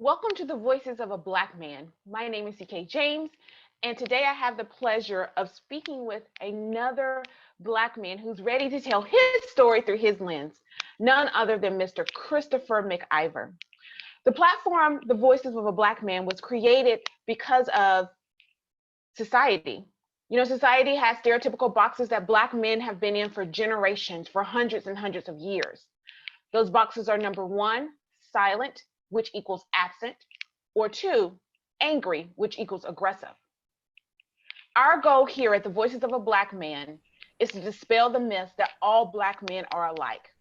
Welcome to the Voices of a Black Man. My name is CK James, and today I have the pleasure of speaking with another Black man who's ready to tell his story through his lens, none other than Mr. Christopher McIver. The platform, The Voices of a Black Man, was created because of society. Society has stereotypical boxes that Black men have been in for generations, for hundreds and hundreds of years. Those boxes are number one, silent, which equals absent, or two, angry, which equals aggressive. Our goal here at the Voices of a Black Man is to dispel the myth that all Black men are alike,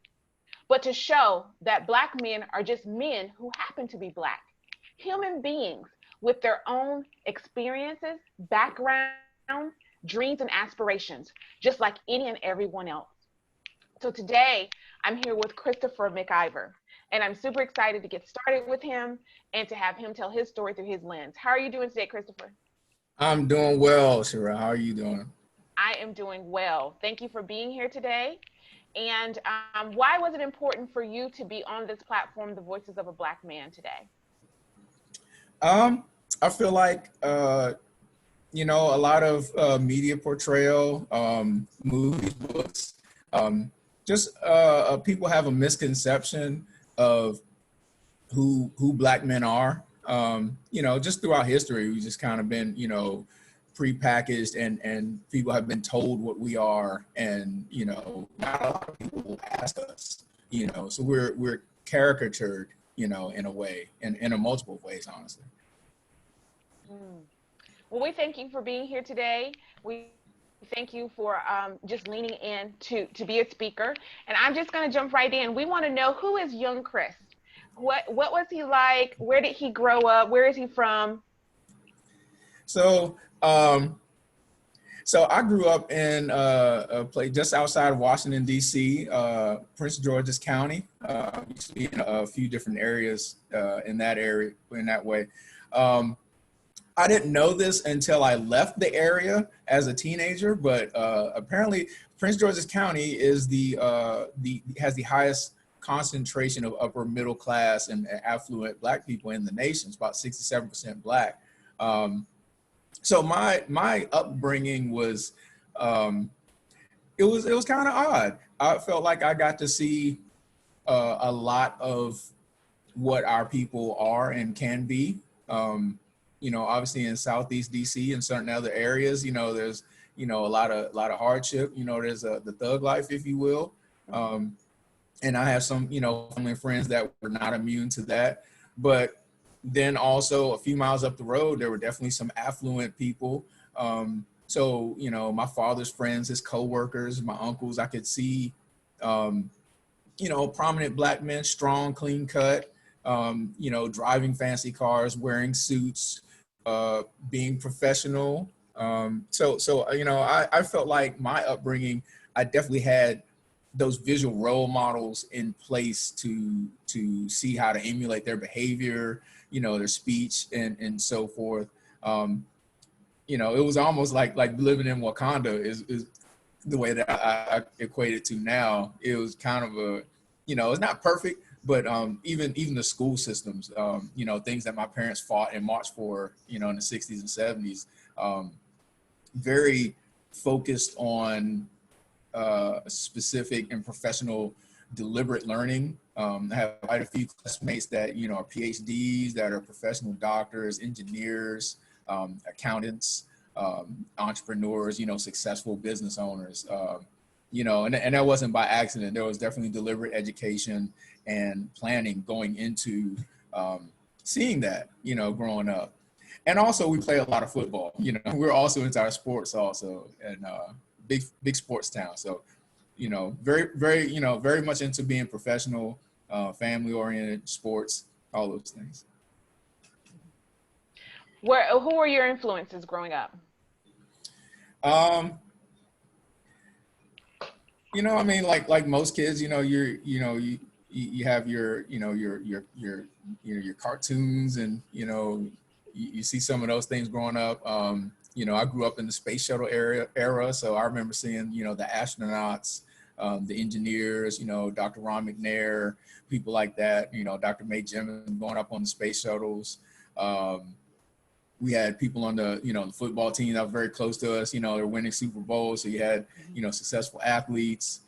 but to show that Black men are just men who happen to be Black, human beings with their own experiences, backgrounds, dreams, and aspirations, just like any and everyone else. So today, I'm here with Christopher McIver, and I'm super excited to get started with him and to have him tell his story through his lens. How are you doing today, Christopher? I'm doing well, Shara. How are you doing? I am doing well. Thank you for being here today. And why was it important for you to be on this platform, The Voices of a Black Man, today? Um, I feel like a lot of media portrayal, movies, books, just people have a misconception of who Black men are. Just throughout history, we've just kind of been, prepackaged and people have been told what we are, and not a lot of people will ask us, so we're caricatured, in a way, and in a multiple ways, honestly. Mm. Well, we thank you for being here today. We thank you for just leaning in to be a speaker. And I'm just going to jump right in. We want to know, who is young Chris? What was he like? Where did he grow up? Where is he from? So, so I grew up in a place just outside of Washington, D.C., Prince George's County. Used to be in a few different areas in that area, in that way. I didn't know this until I left the area as a teenager, but apparently Prince George's County is has the highest concentration of upper middle class and affluent Black people in the nation. It's about 67% Black. So my upbringing was it was kind of odd. I felt like I got to see a lot of what our people are and can be. Obviously in Southeast DC and certain other areas, there's a lot of hardship. There's the thug life, if you will. And I have some family and friends that were not immune to that. But then also a few miles up the road, there were definitely some affluent people. So my father's friends, his coworkers, my uncles, I could see prominent Black men, strong, clean cut, driving fancy cars, wearing suits, being professional. I felt like my upbringing, I definitely had those visual role models in place to see how to emulate their behavior, their speech and so forth. It was almost like living in Wakanda is the way that I equate it to now. It was kind of it's not perfect, but even the school systems, things that my parents fought and marched for, in the 60s and 70s, very focused on specific and professional deliberate learning. I have quite a few classmates that, are PhDs, that are professional doctors, engineers, accountants, entrepreneurs, successful business owners, and that wasn't by accident. There was definitely deliberate education and planning going into seeing that, growing up. And also we play a lot of football, we're also into our sports also, and big sports town. So, very, very, very much into being professional, family oriented, sports, all those things. Who were your influences growing up? Like most kids, you have your cartoons, and you see some of those things growing up. I grew up in the space shuttle era, so I remember seeing the astronauts, the engineers, Dr. Ron McNair, people like that, Dr. May Jim going up on the space shuttles. We had people on the football team that were very close to us, they're winning Super Bowls. So you had, successful athletes.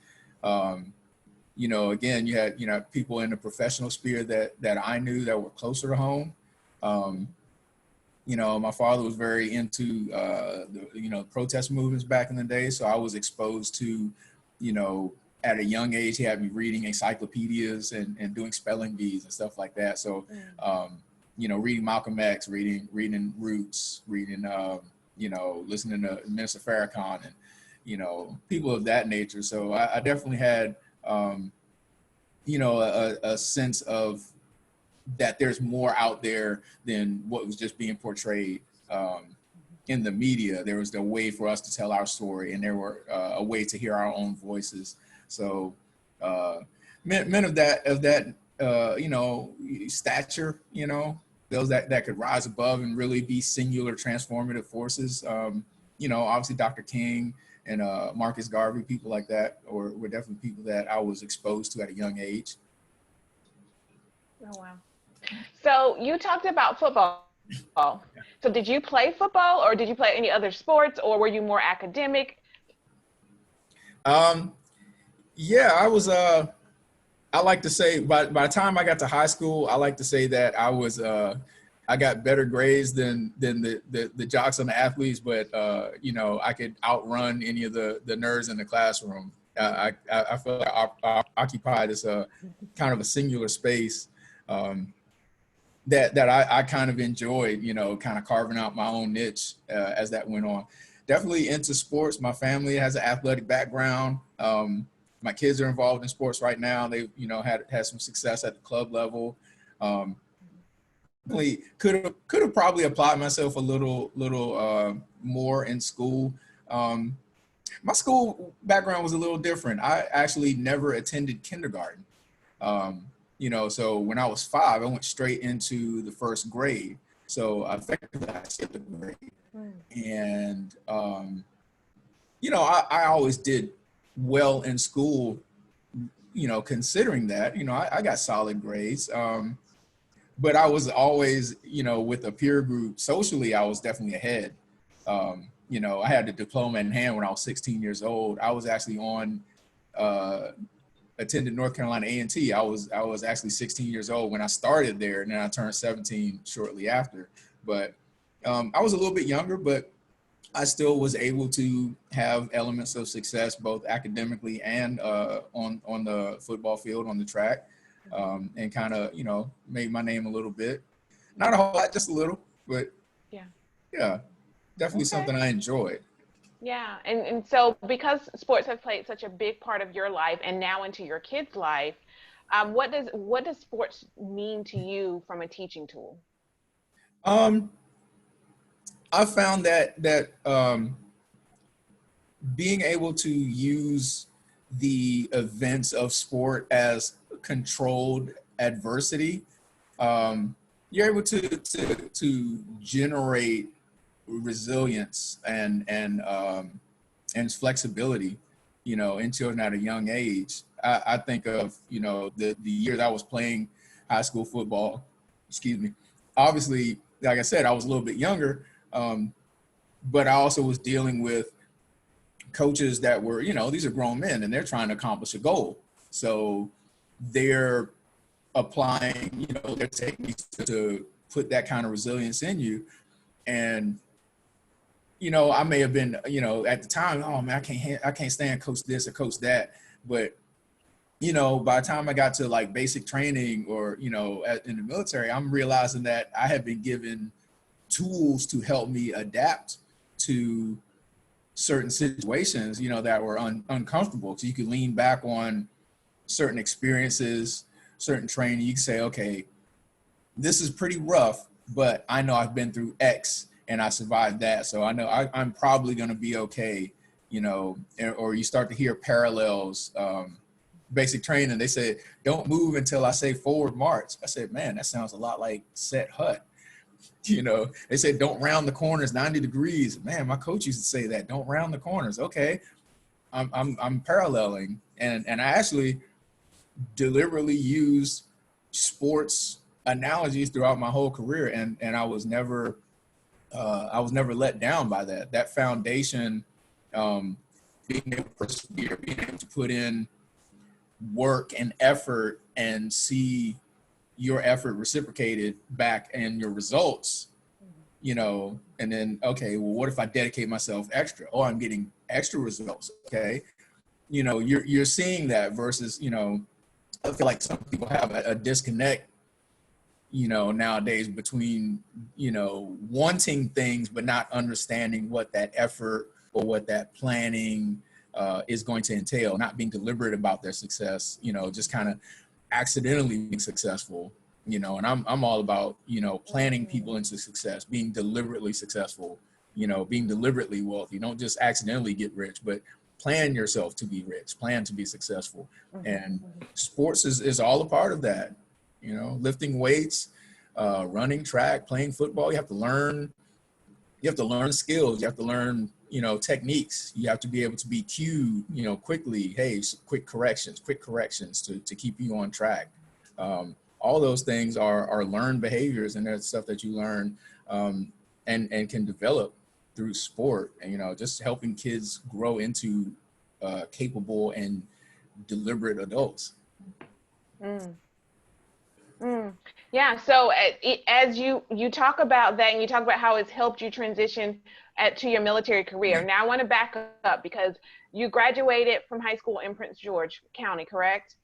Again, you had, people in the professional sphere that I knew that were closer to home. My father was very into, the protest movements back in the day. So I was exposed to, at a young age, he had me reading encyclopedias and doing spelling bees and stuff like that. So, reading Malcolm X, reading Roots, reading, listening to Minister Farrakhan and, people of that nature. So I definitely had, a sense of that there's more out there than what was just being portrayed in the media. There was the way for us to tell our story, and there were a way to hear our own voices. So men of that stature, those that could rise above and really be singular transformative forces. Obviously Dr. King and Marcus Garvey, people like that, were definitely people that I was exposed to at a young age. Oh, wow. So you talked about football. So did you play football, or did you play any other sports, or were you more academic? Yeah, I was, I like to say by the time I got to high school, I like to say that I was, I got better grades than the jocks and the athletes, but I could outrun any of the nerds in the classroom. I feel like I occupied this kind of a singular space that I kind of enjoyed, kind of carving out my own niche as that went on. Definitely into sports. My family has an athletic background. My kids are involved in sports right now. They, had some success at the club level. Could have probably applied myself a little more in school. My school background was a little different. I actually never attended kindergarten. So when I was 5, I went straight into the first grade. So effectively I skipped a grade. And, I always did well in school, considering that, I got solid grades. But I was always, with a peer group socially, I was definitely ahead. I had the diploma in hand when I was 16 years old. I was actually attended North Carolina A&T. I was actually 16 years old when I started there, and then I turned 17 shortly after. But I was a little bit younger, but I still was able to have elements of success, both academically and on the football field, on the track, and kind of, made my name a little bit. Not a whole lot, just a little, but yeah, definitely something I enjoyed. Yeah, and so because sports have played such a big part of your life and now into your kids' life, what does sports mean to you from a teaching tool? I found that being able to use the events of sport as controlled adversity, you're able to generate resilience and flexibility, in children at a young age. I think of, the years I was playing high school football, excuse me. Obviously, like I said, I was a little bit younger, but I also was dealing with coaches that were, these are grown men and they're trying to accomplish a goal. So they're applying, their techniques to put that kind of resilience in you. And, I may have been, at the time, oh man, I can't stand coach this or coach that. But, by the time I got to like basic training or, in the military, I'm realizing that I have been given tools to help me adapt to certain situations, that were uncomfortable. So you could lean back on certain experiences, certain training. You can say, okay, this is pretty rough, but I know I've been through X and I survived that. So I know I'm probably going to be okay, or you start to hear parallels. Basic training, they said, don't move until I say forward march. I said, man, that sounds a lot like set hut. They said, don't round the corners 90 degrees. Man, my coach used to say that, don't round the corners. Okay. I'm paralleling, and I actually deliberately used sports analogies throughout my whole career, and I was never let down by that. That foundation, being able to persevere, being able to put in work and effort and see your effort reciprocated back and your results, and then, okay, well, what if I dedicate myself extra? Oh, I'm getting extra results. Okay. You're seeing that versus, I feel like some people have a disconnect, nowadays between, wanting things, but not understanding what that effort or what that planning is going to entail, not being deliberate about their success, just kind of accidentally being successful, and I'm all about, planning people into success, being deliberately successful, being deliberately wealthy. Don't just accidentally get rich, but plan yourself to be rich, plan to be successful. And sports is all a part of that, lifting weights, running track, playing football. You have to learn skills. You have to learn, techniques. You have to be able to be cued, quickly. Hey, quick corrections to keep you on track. All those things are learned behaviors, and that's stuff that you learn and can develop through sport, and just helping kids grow into capable and deliberate adults. Yeah. So as you talk about that, and you talk about how it's helped you transition to your military career. Now I want to back up because you graduated from high school in Prince George County, correct?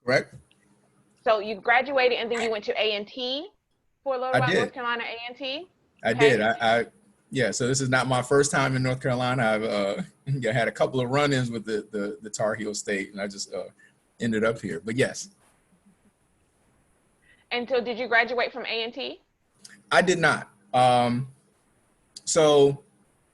Correct. So you graduated and then you went to A&T, Fort Lauderdale, North Carolina, A&T? I did. Yeah, so this is not my first time in North Carolina. I've had a couple of run-ins with the Tar Heel State, and I just ended up here. But yes. And so did you graduate from A&T? I did not. So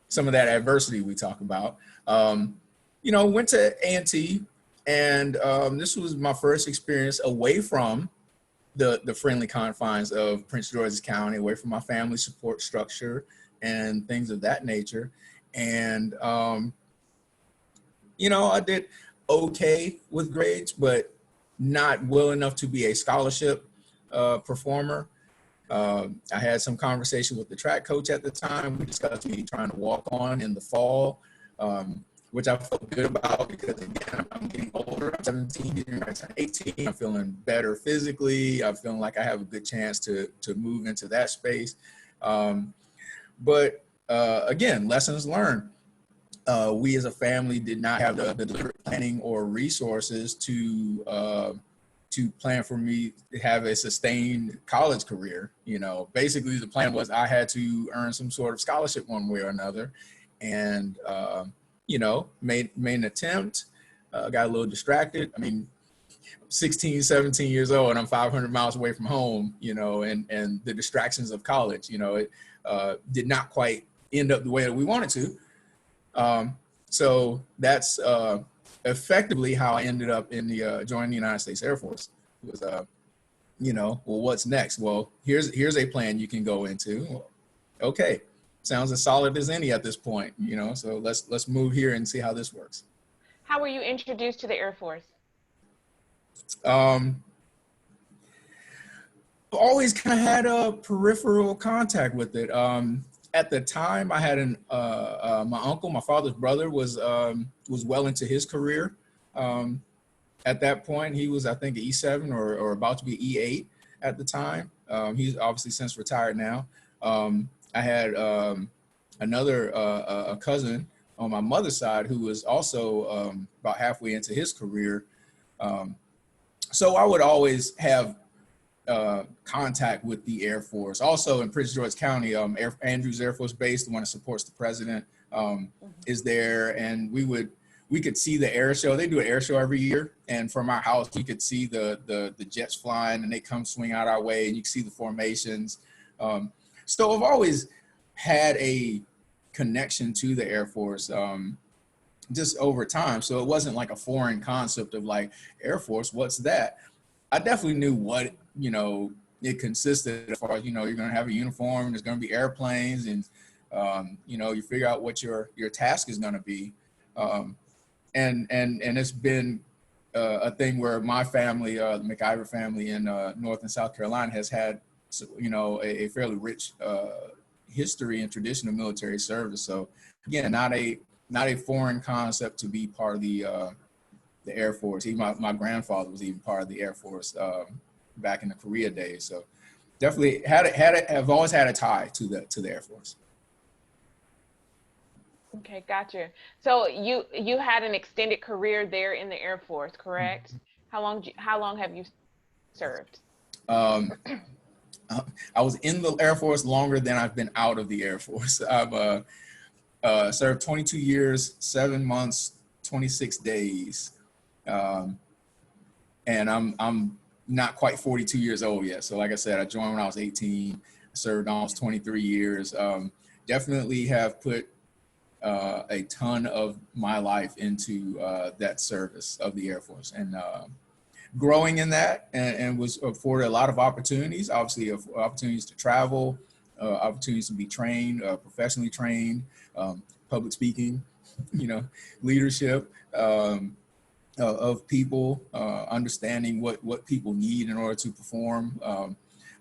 some of that adversity we talk about, went to A&T, and this was my first experience away from the friendly confines of Prince George's County, away from my family support structure and things of that nature. And, I did okay with grades, but not well enough to be a scholarship performer. I had some conversation with the track coach at the time. We discussed me trying to walk on in the fall, which I felt good about because, again, I'm getting older. I'm 17, getting ready to turn 18. I'm feeling better physically. I'm feeling like I have a good chance to move into that space. But again, lessons learned. We as a family did not have the deliberate planning or resources to plan for me to have a sustained college career. Basically the plan was I had to earn some sort of scholarship one way or another. And, made an attempt, got a little distracted. 16, 17 years old, and I'm 500 miles away from home, and the distractions of college, it did not quite end up the way that we wanted to. So that's effectively how I ended up in joining the United States Air Force. It was, well, what's next? Well, here's a plan you can go into. Okay. Sounds as solid as any at this point, so let's move here and see how this works. How were you introduced to the Air Force? Always kind of had a peripheral contact with it. At the time I had my uncle, my father's brother was well into his career. At that point, he was, I think, an E7 or about to be E8 at the time. He's obviously since retired now. I had another a cousin on my mother's side who was also about halfway into his career. So I would always have contact with the Air Force. Also in Prince George County, Andrews Air Force Base, the one that supports the president, is there. And we could see the air show. They do an air show every year. And from our house, we could see the jets flying, and they come swing out our way, and you can see the formations. So I've always had a connection to the Air Force just over time. So it wasn't like a foreign concept of like, Air Force, what's that? I definitely knew what, it consisted as far as, you're going to have a uniform, there's going to be airplanes, and, you figure out what your task is going to be. and it's been a thing where my family, the McIver family in North and South Carolina, has had, you know, a fairly rich history and tradition of military service. So again, not a foreign concept to be part of the Air Force. Even my grandfather was even part of the Air Force back in the Korea days. So definitely have always had a tie to the Air Force. Okay, gotcha. So you had an extended career there in the Air Force, correct? How long have you served? Um, I was in the Air Force longer than I've been out of the Air Force. I've served 22 years, 7 months, 26 days, and I'm not quite 42 years old yet. So like I said, I joined when I was 18, served almost 23 years. Definitely have put a ton of my life into that service of the Air Force, and growing in that, and was afforded a lot of opportunities, obviously opportunities to travel, opportunities to be trained, professionally trained, public speaking, you know, leadership of people, understanding what people need in order to perform.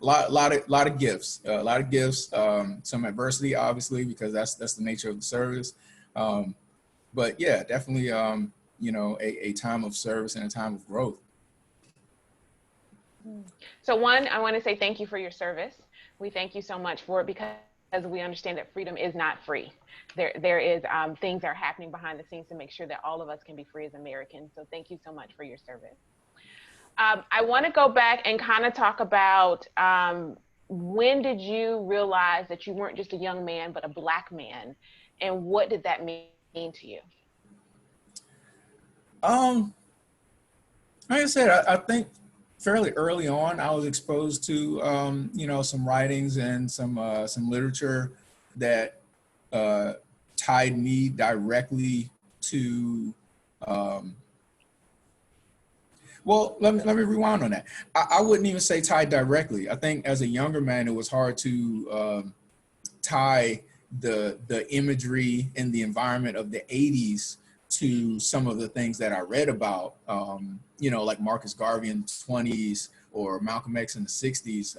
Lot of gifts, some adversity, obviously, because that's the nature of the service. But yeah, definitely, you know, a time of service and a time of growth. So one, I want to say thank you for your service. We thank you so much for it, because we understand that freedom is not free. There is things are happening behind the scenes to make sure that all of us can be free as Americans. So thank you so much for your service. I want to go back and kind of talk about when did you realize that you weren't just a young man, but a Black man, and what did that mean to you? Like I said, I think fairly early on, I was exposed to you know, some writings and some literature that tied me directly to. Well, let me rewind on that. I wouldn't even say tied directly. I think as a younger man, it was hard to tie the imagery and the environment of the 80s to some of the things that I read about, you know, like Marcus Garvey in the 20s or Malcolm X in the 60s.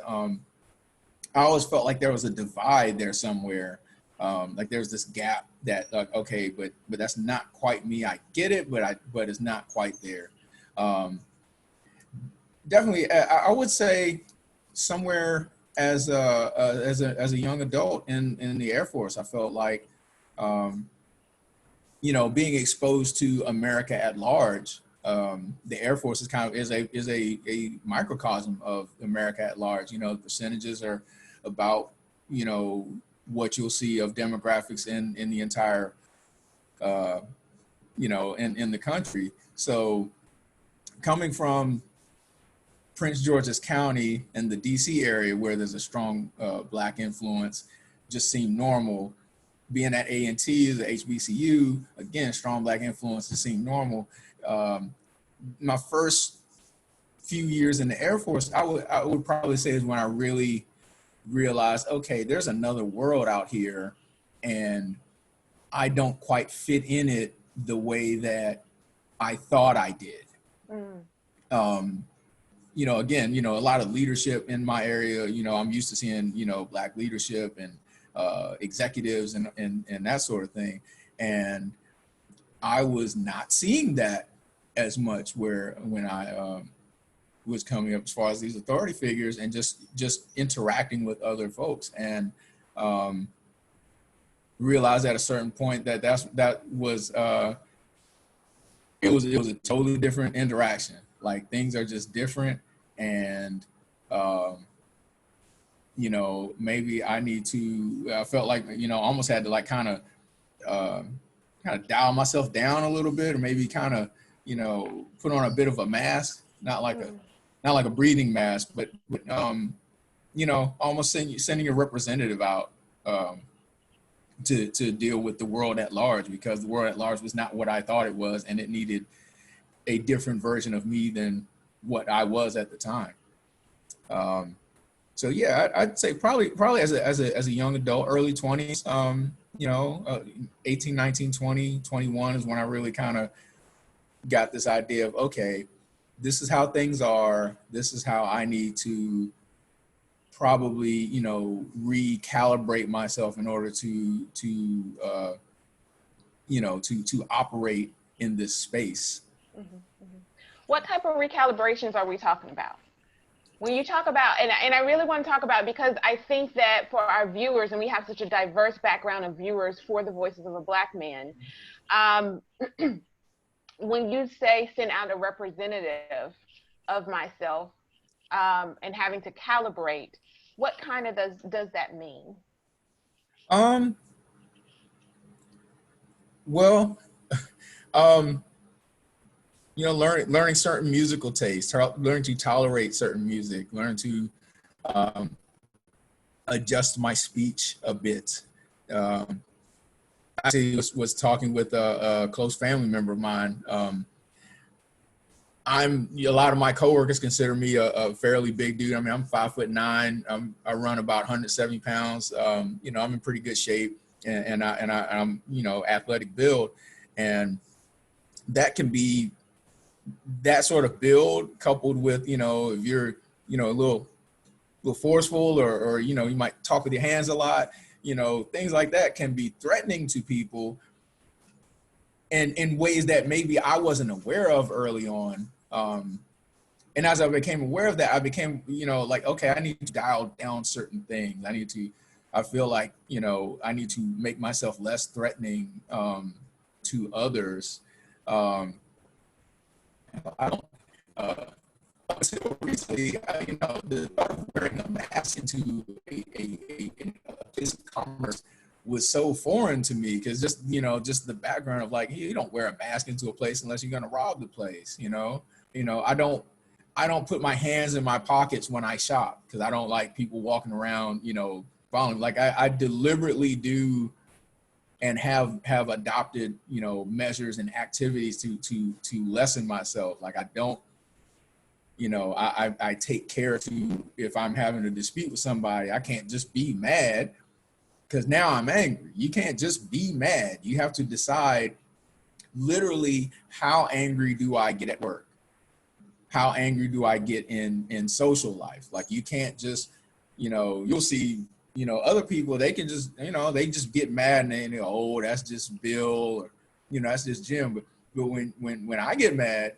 I always felt like there was a divide there somewhere. Like there's this gap that, like, okay, but that's not quite me. I get it, but it's not quite there. Definitely, I would say somewhere as a young adult in the Air Force, I felt like, you know, being exposed to America at large. The Air Force is kind of is a microcosm of America at large. You know, the percentages are about, you know, what you'll see of demographics in the entire, you know, in the country. So coming from Prince George's County and the DC area, where there's a strong Black influence, just seemed normal. Being at A&T, the HBCU, again, strong Black influence, just seemed normal. My first few years in the Air Force, I would probably say is when I really realized, okay, there's another world out here, and I don't quite fit in it the way that I thought I did. You know, again, you know, a lot of leadership in my area, you know, I'm used to seeing, you know, Black leadership and executives and that sort of thing. And I was not seeing that as much when I was coming up as far as these authority figures and just interacting with other folks, and realized at a certain point that that was it was a totally different interaction. Like things are just different, and you know, maybe I need to. I felt like, you know, almost had to like kind of dial myself down a little bit, or maybe kind of, you know, put on a bit of a mask, not like a breathing mask, but you know, almost sending a representative out to deal with the world at large, because the world at large was not what I thought it was, and it needed a different version of me than what I was at the time. So yeah, I'd say probably as a young adult, early 20s, you know, 18, 19, 20, 21 is when I really kind of got this idea of, okay, this is how things are. This is how I need to probably, you know, recalibrate myself in order to operate in this space. Mhm, mhm. What type of recalibrations are we talking about? When you talk about, and I really want to talk about, because I think that for our viewers, and we have such a diverse background of viewers for the Voices of a Black Man, um, when you say send out a representative of myself, and having to calibrate, what kind of does that mean? Um, well, um, you know, learning certain musical tastes, learning to tolerate certain music, learn to um, adjust my speech a bit. Um, I actually was talking with a close family member of mine. A lot of my coworkers consider me a fairly big dude. I mean, I'm 5'9". I run about 170 pounds. You know, I'm in pretty good shape, I'm, you know, athletic build, and that can be that sort of build coupled with, you know, if you're, you know, a little forceful, or you know, you might talk with your hands a lot, you know, things like that can be threatening to people, and in ways that maybe I wasn't aware of early on. And as I became aware of that, I became, you know, like, okay, I need to dial down certain things. I feel like, you know, I need to make myself less threatening to others. Um, I don't, uh, until recently, you know, the thought of wearing a mask into a place of commerce was so foreign to me, because just, you know, just the background of like, you don't wear a mask into a place unless you're going to rob the place, you know. I don't put my hands in my pockets when I shop, because I don't like people walking around, you know, following. Like I deliberately do, and have adopted, you know, measures and activities to lessen myself. Like I don't, you know, I take care to, if I'm having a dispute with somebody, I can't just be mad, because now I'm angry. You can't just be mad. You have to decide literally, how angry do I get at work? How angry do I get in social life? Like you can't just, you know, you'll see, you know, other people, they can just, you know, they just get mad and they go, oh, that's just Bill, or, you know, that's just Jim. But when I get mad,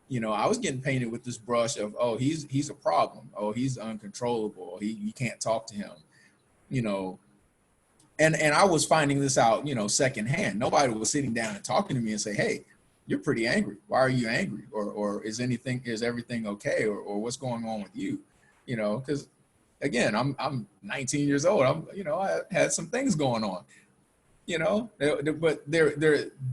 you know, I was getting painted with this brush of, oh, he's a problem. Oh, he's uncontrollable. You can't talk to him, you know. And I was finding this out, you know, secondhand. Nobody was sitting down and talking to me and say, hey, you're pretty angry. Why are you angry? Or is everything okay? Or what's going on with you? You know, because again, I'm 19 years old. You know, I had some things going on, you know, but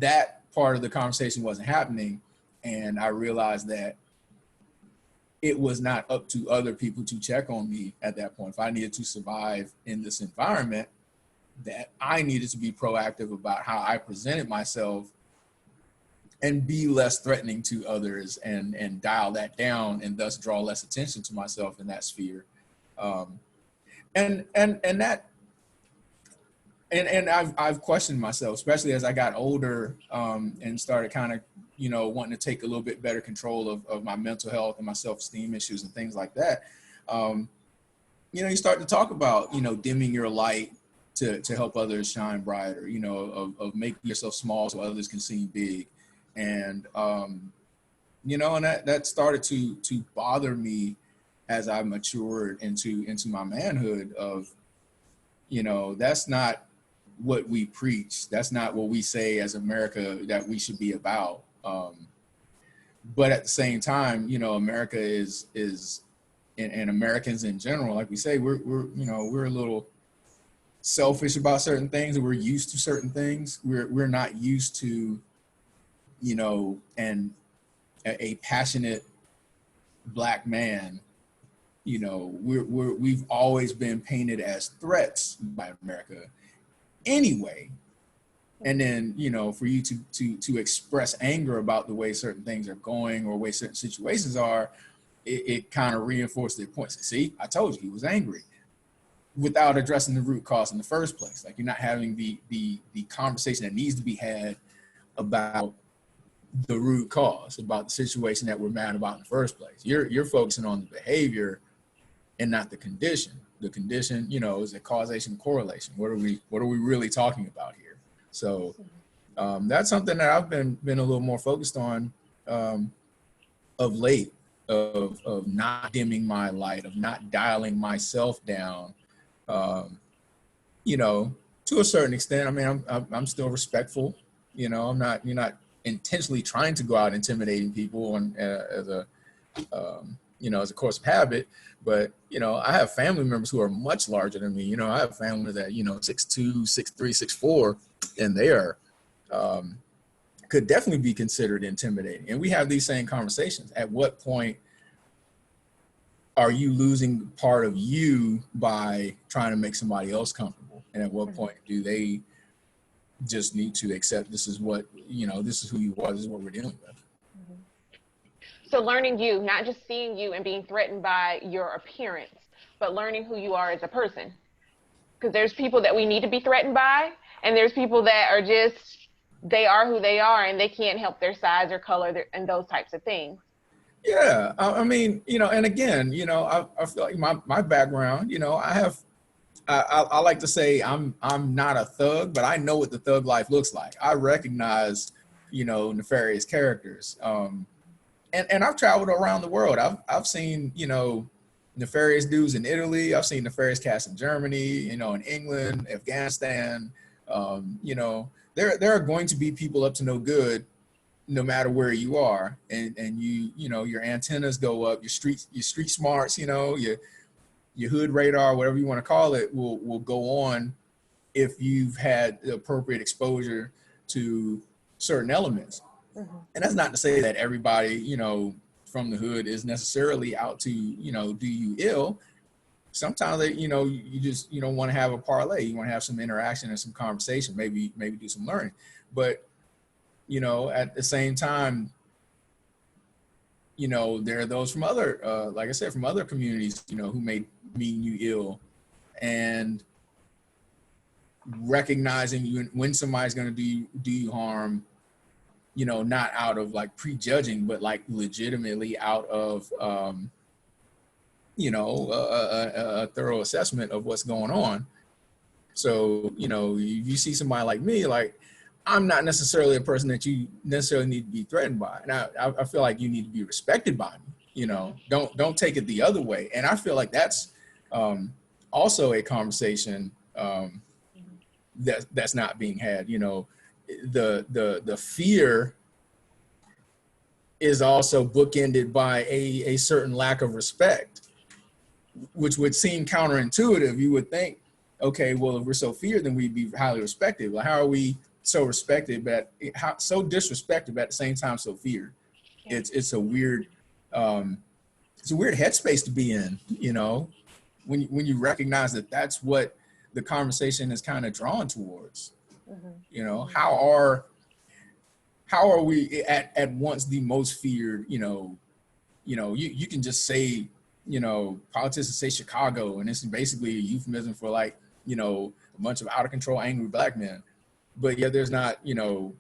that part of the conversation wasn't happening. And I realized that it was not up to other people to check on me at that point. If I needed to survive in this environment, that I needed to be proactive about how I presented myself and be less threatening to others, and dial that down, and thus draw less attention to myself in that sphere. Um, and that, and I've questioned myself, especially as I got older, and started kind of, you know, wanting to take a little bit better control of my mental health and my self-esteem issues and things like that. You know, you start to talk about, you know, dimming your light to help others shine brighter, you know, of making yourself small so others can seem big. And, you know, and that started to bother me as I matured into my manhood of, you know, that's not what we preach. That's not what we say as America that we should be about. But at the same time, you know, America is and Americans in general, like we say, we're you know, we're a little selfish about certain things, and we're used to certain things. We're not used to, you know, and a passionate Black man. You know, we've always been painted as threats by America anyway. And then, you know, for you to express anger about the way certain things are going or way certain situations are, it kind of reinforced their points. See, I told you he was angry, without addressing the root cause in the first place. Like, you're not having the conversation that needs to be had about the root cause, about the situation that we're mad about in the first place. You're focusing on the behavior and not the condition. The condition, you know, is a causation correlation. What are we really talking about here? So that's something that I've been a little more focused on of late, of not dimming my light, of not dialing myself down. You know, to a certain extent. I mean, I'm still respectful. You know, you're not intentionally trying to go out intimidating people and as a you know, as a course of habit. But, you know, I have family members who are much larger than me. You know, I have family that, you know, 6'2", 6'3", 6'4", and they are, could definitely be considered intimidating. And we have these same conversations. At what point are you losing part of you by trying to make somebody else comfortable? And at what point do they just need to accept this is what, you know, this is who you are, this is what we're dealing with? So learning you, not just seeing you and being threatened by your appearance, but learning who you are as a person. Because there's people that we need to be threatened by, and there's people that are just, they are who they are, and they can't help their size or color and those types of things. Yeah, I mean, you know, and again, you know, I feel like my background, you know, I like to say I'm not a thug, but I know what the thug life looks like. I recognize, you know, nefarious characters. And I've traveled around the world. I've seen, you know, nefarious dudes in Italy. I've seen nefarious cats in Germany, you know, in England, Afghanistan. You know, there are going to be people up to no good, no matter where you are. And you know, your antennas go up, your street smarts, you know, your hood radar, whatever you want to call it, will go on if you've had the appropriate exposure to certain elements. And that's not to say that everybody, you know, from the hood is necessarily out to, you know, do you ill. Sometimes they, you know, you just, you don't want to have a parlay. You want to have some interaction and some conversation, maybe do some learning. But, you know, at the same time, you know, there are those from other, like I said, from other communities, you know, who may mean you ill, and recognizing you when somebody's going to do you harm, you know, not out of like prejudging, but like legitimately out of, you know, a thorough assessment of what's going on. So, you know, if you see somebody like me, like, I'm not necessarily a person that you necessarily need to be threatened by. And I feel like you need to be respected by me, you know, don't take it the other way. And I feel like that's also a conversation that's not being had. You know, the fear is also bookended by a certain lack of respect, which would seem counterintuitive. You would think, okay, well, if we're so feared, then we'd be highly respected. Well, how are we so respected, but so disrespected, but at the same time so feared? It's a weird headspace to be in, you know, when you recognize that that's what the conversation is kind of drawn towards. You know, how are we at once the most feared? You can just say, you know, politicians say Chicago, and it's basically a euphemism for, like, you know, a bunch of out of control, angry black men. But yeah, there's not, you know,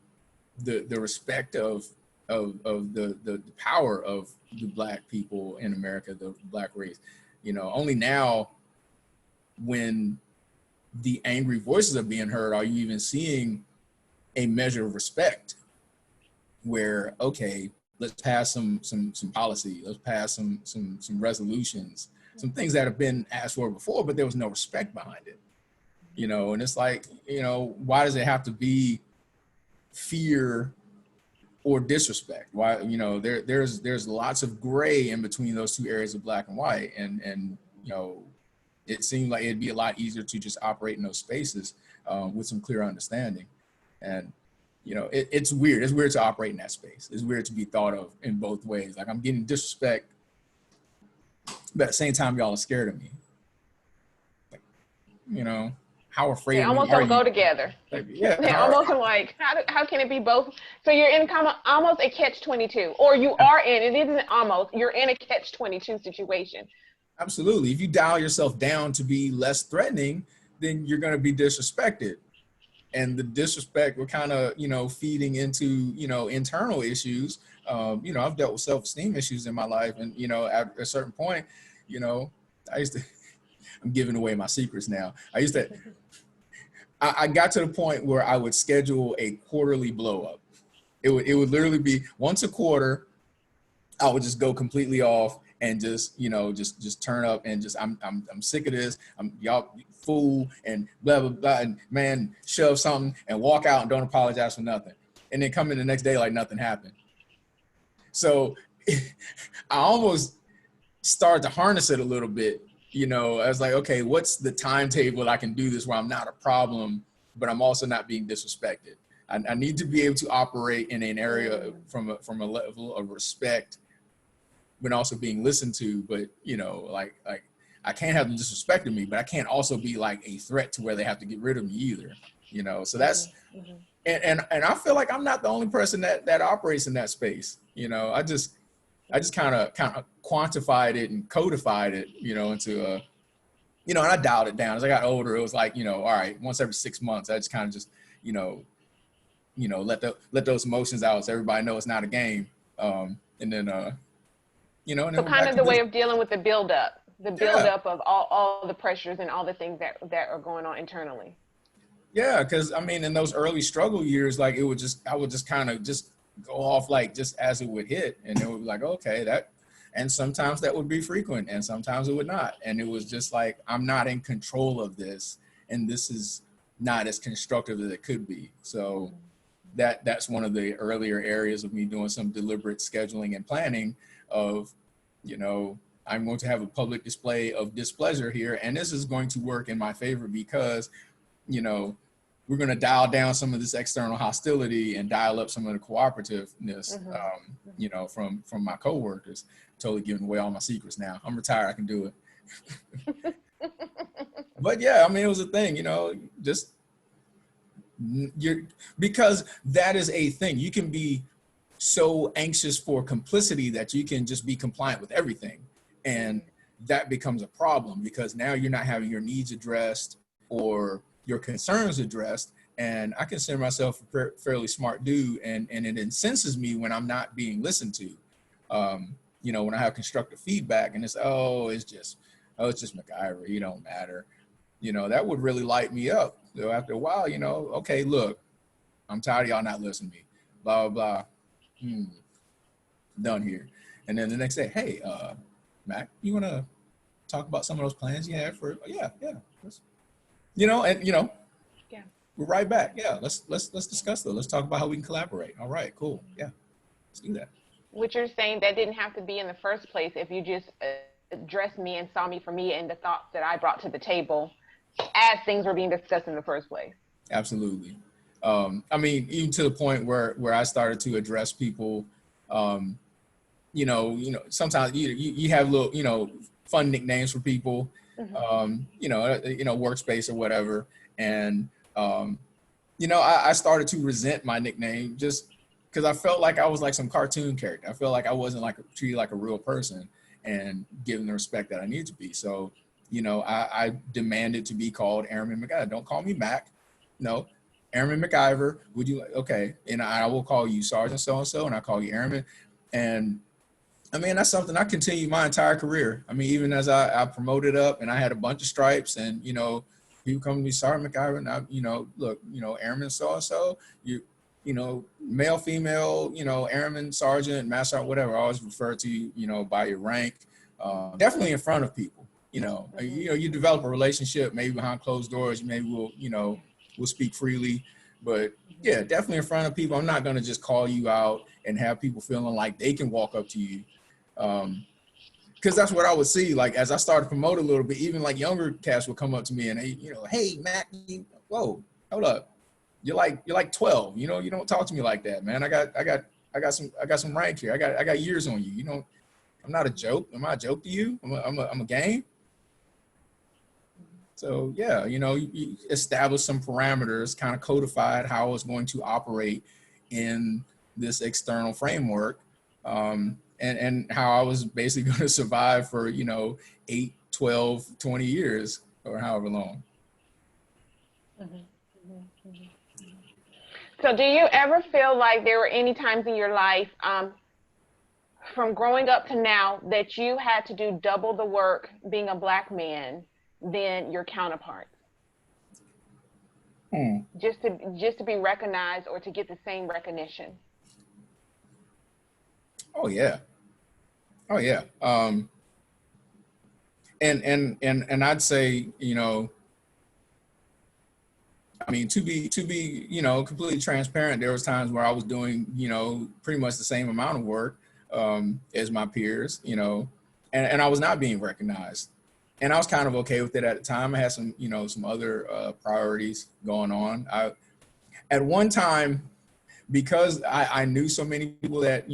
the respect of the power of the black people in America, the black race. You know, only now, when the angry voices are being heard, are you even seeing a measure of respect where, okay, let's pass some policy, let's pass some resolutions, some things that have been asked for before, but there was no respect behind it. You know, and it's like, you know, why does it have to be fear or disrespect? Why, you know, there's lots of gray in between those two areas of black and white, and you know, it seemed like it'd be a lot easier to just operate in those spaces with some clear understanding. And you know, it's weird. It's weird to operate in that space. It's weird to be thought of in both ways. Like, I'm getting disrespect, but at the same time, y'all are scared of me. Like, you know, how afraid They of me almost are don't you? go together. Like, yeah, They almost like, how can it be both? So you're in almost a catch-22, or you are in, it isn't almost, you're in a catch-22 situation. Absolutely. If you dial yourself down to be less threatening, then you're going to be disrespected. and the disrespect were kind of, feeding into, internal issues. I've dealt with self-esteem issues in my life, and, at a certain point, I used to, I'm giving away my secrets now. I got to the point where I would schedule a quarterly blow up. It would literally be once a quarter. I would just go completely off and just turn up and I'm sick of this. Y'all fool and blah, blah, blah. And man, shove something and walk out and don't apologize for nothing. And then come in the next day like nothing happened. So I almost started to harness it a little bit. I was like, okay, what's the timetable I can do this where I'm not a problem, but I'm also not being disrespected. I need to be able to operate in an area from a level of respect, but also being listened to. But like I can't have them disrespecting me, but I can't also be like a threat to where they have to get rid of me either. So that's and I feel like I'm not the only person that operates in that space. I just kind of quantified it and codified it, into a, and I dialed it down as I got older. It was like, all right, once every 6 months, I just kind of just, let those emotions out so everybody knows it's not a game. And then, and then so kind of the way of dealing with the buildup of all the pressures and all the things that are going on internally. Yeah, because I mean, in those early struggle years, like I would just kind of just go off like just as it would hit, and it would be like, okay, that, and sometimes that would be frequent, and sometimes it would not, and it was just like I'm not in control of this, and this is not as constructive as it could be. So that's one of the earlier areas of me doing some deliberate scheduling and planning of, I'm going to have a public display of displeasure here, and this is going to work in my favor because, we're going to dial down some of this external hostility and dial up some of the cooperativeness, from my coworkers. Totally giving away all my secrets now. I'm retired. I can do it. But yeah, I mean, it was a thing, just because that is a thing. You can be so anxious for complicity that you can just be compliant with everything. And that becomes a problem because now you're not having your needs addressed or your concerns addressed. And I consider myself a fairly smart dude, and it incenses me when I'm not being listened to. When I have constructive feedback and it's just McIver, you don't matter. That would really light me up. So after a while, okay, look, I'm tired of y'all not listening to me, blah, blah, blah. Done here. And then the next day, hey, Mac, you want to talk about some of those plans you had for, yeah. We're right back. Yeah, let's discuss those. Let's talk about how we can collaborate. All right, cool. Yeah, let's do that. Which you're saying that didn't have to be in the first place if you just addressed me and saw me for me and the thoughts that I brought to the table as things were being discussed in the first place. Absolutely. I mean, even to the point where I started to address people, sometimes you have little, fun nicknames for people, workspace or whatever. And, I started to resent my nickname just because I felt like I was like some cartoon character. I felt like I wasn't treated like a real person and given the respect that I need to be. So, I demanded to be called Airman McIver. Don't call me Mac. No, Airman McIver. Would you? Okay. And I will call you Sergeant so-and-so, and I call you Airman. And I mean, that's something I continued my entire career. I mean, even as I promoted up and I had a bunch of stripes and, people come to me, Sergeant McIver, and I, look, Airman so-and-so, male, female, Airman, Sergeant, Master, whatever. I always refer to you, by your rank, definitely in front of people. You develop a relationship, maybe behind closed doors, maybe we'll speak freely, but yeah, definitely in front of people. I'm not going to just call you out and have people feeling like they can walk up to you. Because that's what I would see. Like, as I started to promote a little bit, even like younger cats would come up to me and they, hey, Mac, whoa, hold up. You're like 12, you don't talk to me like that, man. I got some rank here. I got years on you. I'm not a joke. Am I a joke to you? I'm a game. So yeah, you establish some parameters, kind of codified how I was going to operate in this external framework, and how I was basically going to survive for 8, 12, 20 years or however long. So do you ever feel like there were any times in your life, from growing up to now, that you had to do double the work being a Black man than your counterparts, Hmm. just to be recognized or to get the same recognition? Oh yeah. Oh yeah. And I'd say, I mean, to be, completely transparent, there was times where I was doing, pretty much the same amount of work as my peers, and I was not being recognized. And I was kind of okay with it at the time. I had some, some other priorities going on. At one time, because I knew so many people that,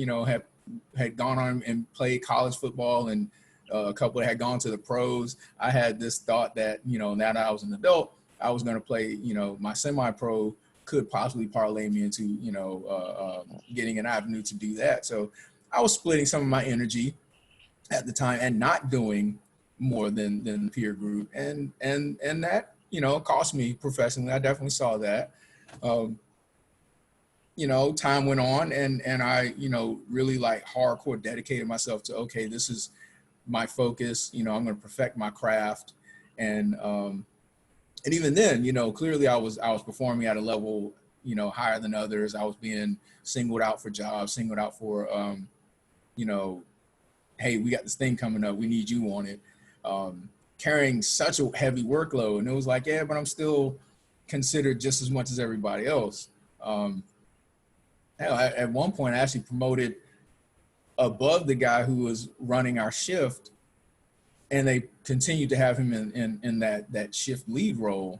had gone on and played college football, and a couple that had gone to the pros, I had this thought that, now that I was an adult, I was going to play, my semi-pro could possibly parlay me into, getting an avenue to do that. So I was splitting some of my energy at the time and not doing more than the peer group. And that, cost me professionally. I definitely saw that. Um, Time went on, and I, really like hardcore dedicated myself to, okay, this is my focus. I'm going to perfect my craft. And even then, clearly I was performing at a level, higher than others. I was being singled out for jobs, singled out for, you know, hey, we got this thing coming up. We need you on it. Carrying such a heavy workload. And it was like, yeah, but I'm still considered just as much as everybody else. Um, Hell, at one point, I actually promoted above the guy who was running our shift, and they continued to have him in that shift lead role.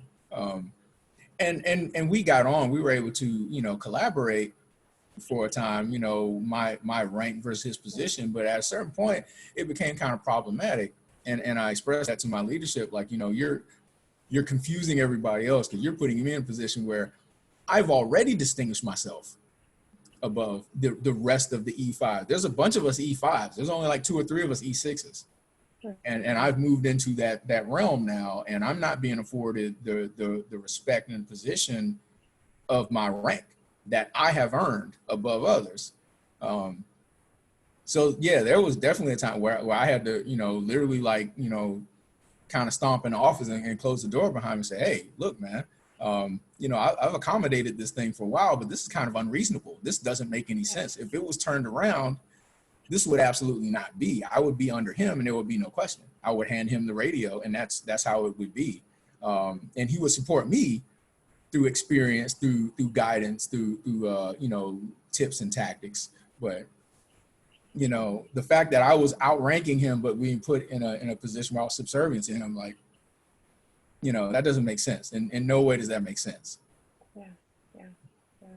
And we got on. We were able to, collaborate for a time, my rank versus his position. But at a certain point, it became kind of problematic. And I expressed that to my leadership, like, you're confusing everybody else, because you're putting me in a position where I've already distinguished myself above the rest of the E5. There's a bunch of us E5s. There's only like 2 or 3 of us E6s. And I've moved into that realm now, and I'm not being afforded the respect and position of my rank that I have earned above others. So yeah, there was definitely a time where I had to, literally, like, kind of stomp in the office and close the door behind me and say, hey, look, man, I've accommodated this thing for a while, but this is kind of unreasonable. This doesn't make any sense. If it was turned around, this would absolutely not be. I would be under him, and there would be no question. I would hand him the radio, and that's how it would be. And he would support me through experience, through guidance, through tips and tactics. But the fact that I was outranking him, but being put in a position where I was subservient to him, like, that doesn't make sense. And in no way does that make sense. Yeah, yeah, yeah.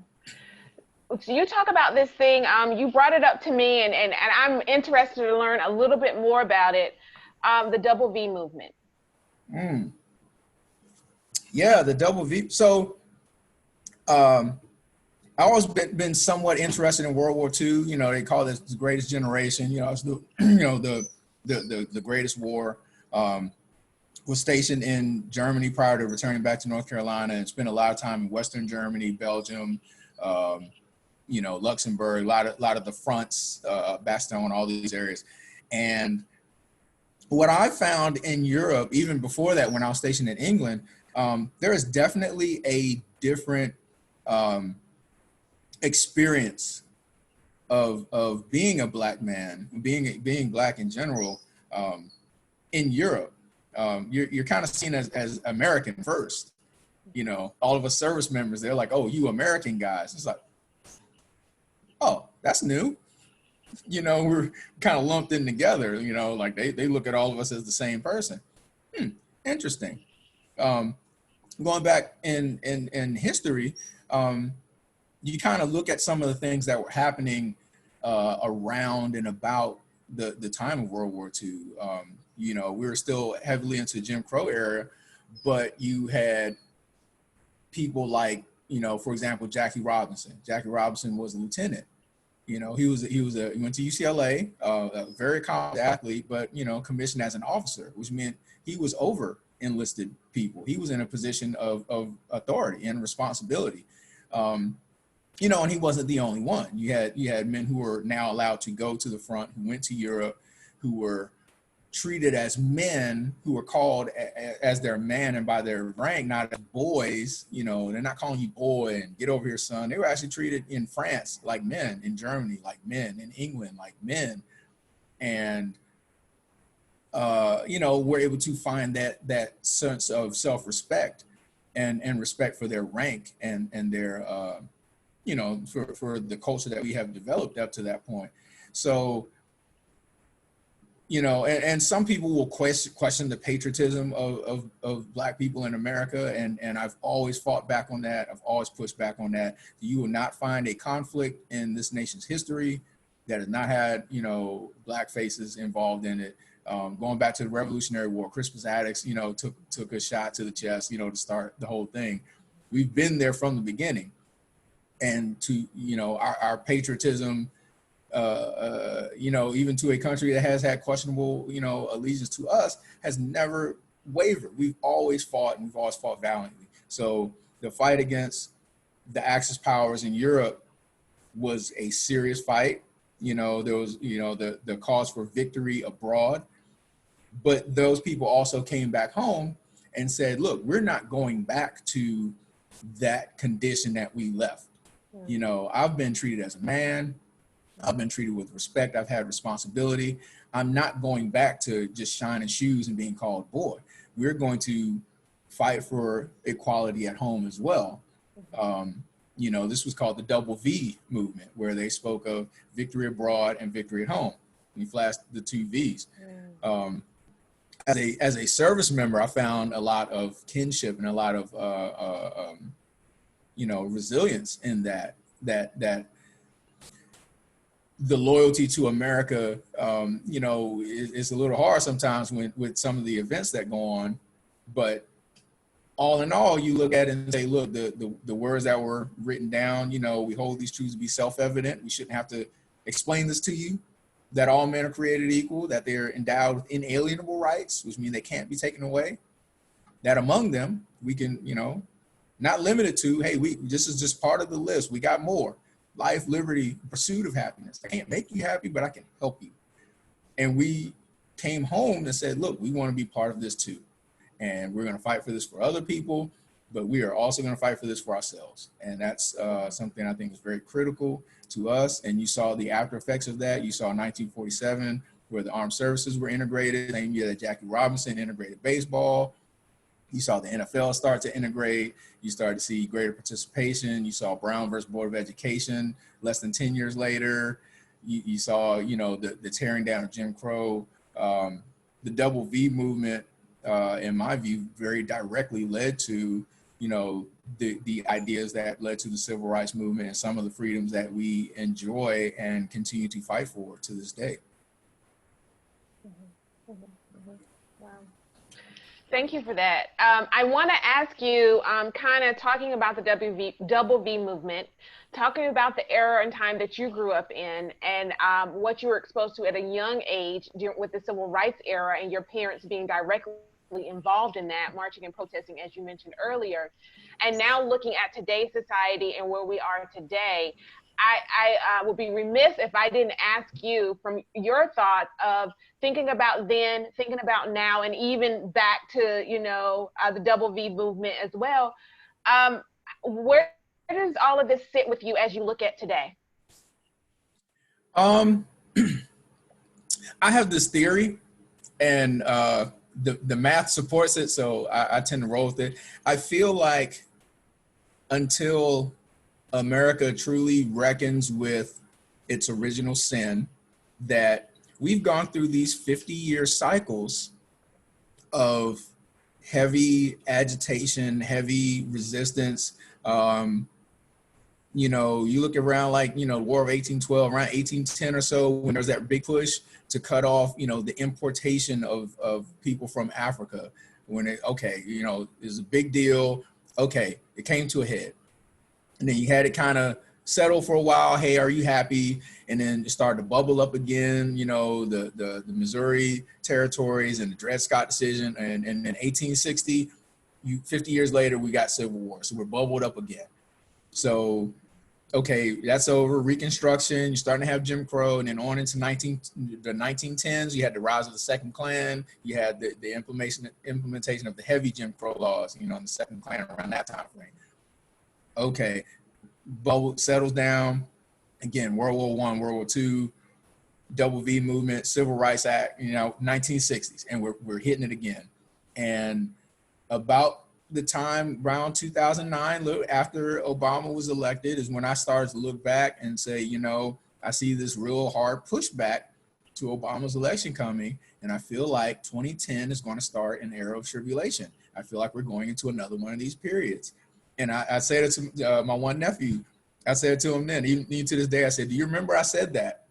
So you talk about this thing. You brought it up to me, and I'm interested to learn a little bit more about it. The double V movement. Yeah, the double V. So, I always been somewhat interested in World War II. They call this the greatest generation. It's the the greatest war. Was stationed in Germany prior to returning back to North Carolina, and spent a lot of time in Western Germany, Belgium, Luxembourg, a lot of the fronts, Bastogne, all these areas. And what I found in Europe, even before that, when I was stationed in England, there is definitely a different experience of being a Black man, being Black in general, in Europe. You're kind of seen as American first. All of us service members, they're like, oh, you American guys. It's like, oh, that's new. We're kind of lumped in together, like they look at all of us as the same person. Interesting. Going back in history, you kind of look at some of the things that were happening around and about the time of World War II. We were still heavily into Jim Crow era, but you had people like, for example, Jackie Robinson. Jackie Robinson was a lieutenant. He went to UCLA, a very accomplished athlete, but commissioned as an officer, which meant he was over enlisted people. He was in a position of authority and responsibility. You know, and he wasn't the only one. You had men who were now allowed to go to the front, who went to Europe, who were treated as men, who were called as their man and by their rank, not as boys. You know, they're not calling you boy and get over here, son. They were actually treated in France like men, in Germany like men, in England like men, and you know, were able to find that sense of self-respect and respect for their rank and their you know, for the culture that we have developed up to that point. So, you know, and some people will question the patriotism of Black people in America. And I've always fought back on that. I've always pushed back on that. You will not find a conflict in this nation's history that has not had, you know, Black faces involved in it. Going back to the Revolutionary War, Crispus Attucks, you know, took a shot to the chest, you know, to start the whole thing. We've been there from the beginning. And to, you know, our patriotism, you know, even to a country that has had questionable, you know, allegiance to us, has never wavered. We've always fought, and we've always fought valiantly. So the fight against the Axis powers in Europe was a serious fight. You know, there was, you know, the cause for victory abroad. But those people also came back home and said, look, we're not going back to that condition that we left. You know, I've been treated as a man. I've been treated with respect. I've had responsibility. I'm not going back to just shining shoes and being called boy. We're going to fight for equality at home as well. You know, this was called the Double V movement, where they spoke of victory abroad and victory at home. We flashed the two V's. As a service member, I found a lot of kinship and a lot of you know, resilience in that the loyalty to America, you know, is a little hard sometimes with some of the events that go on. But all in all, you look at it and say, look, the words that were written down, you know, we hold these truths to be self-evident. We shouldn't have to explain this to you, that all men are created equal, that they're endowed with inalienable rights, which mean they can't be taken away, that among them, we can, you know, not limited to, hey, this is just part of the list. We got more. Life, liberty, pursuit of happiness. I can't make you happy, but I can help you. And we came home and said, look, we want to be part of this too. And we're going to fight for this for other people, but we are also going to fight for this for ourselves. And that's something I think is very critical to us. And you saw the after effects of that. You saw 1947, where the armed services were integrated. Same year that Jackie Robinson integrated baseball. You saw the NFL start to integrate. You started to see greater participation. You saw Brown versus Board of Education less than 10 years later. You saw, you know, the tearing down of Jim Crow. The Double V movement, in my view, very directly led to, you know, the ideas that led to the civil rights movement and some of the freedoms that we enjoy and continue to fight for to this day. Wow. Thank you for that. I want to ask you, kind of talking about the Double V movement, talking about the era and time that you grew up in, and what you were exposed to at a young age with the civil rights era, and your parents being directly involved in that, marching and protesting, as you mentioned earlier. And now looking at today's society and where we are today, I would be remiss if I didn't ask you from your thoughts of thinking about then, thinking about now, and even back to, you know, the Double V movement as well. Where does all of this sit with you as you look at today? I have this theory, and the math supports it, so I tend to roll with it. I feel like until America truly reckons with its original sin, that we've gone through these 50-year cycles of heavy agitation, heavy resistance. You know, you look around, like, you know, War of 1812, around 1810 or so, when there was that big push to cut off, you know, the importation of people from Africa. When it, okay, you know, it was a big deal. Okay, it came to a head. And then you had it kind of settle for a while. Hey, are you happy? And then it started to bubble up again, you know, the Missouri territories and the Dred Scott decision. And in 1860, 50 years later, we got Civil War. So we're bubbled up again. So, okay, that's over. Reconstruction, you're starting to have Jim Crow, and then on into the 1910s, you had the rise of the Second Klan. You had the implementation of the heavy Jim Crow laws, you know, in the Second Klan around that time frame. Okay, bubble settles down. Again, World War I, World War II, Double V movement, Civil Rights Act, you know, 1960s, and we're hitting it again. And about the time around 2009, after Obama was elected, is when I started to look back and say, you know, I see this real hard pushback to Obama's election coming, and I feel like 2010 is going to start an era of tribulation. I feel like we're going into another one of these periods. And I said it to my one nephew. I said to him then, even to this day, I said, do you remember I said that?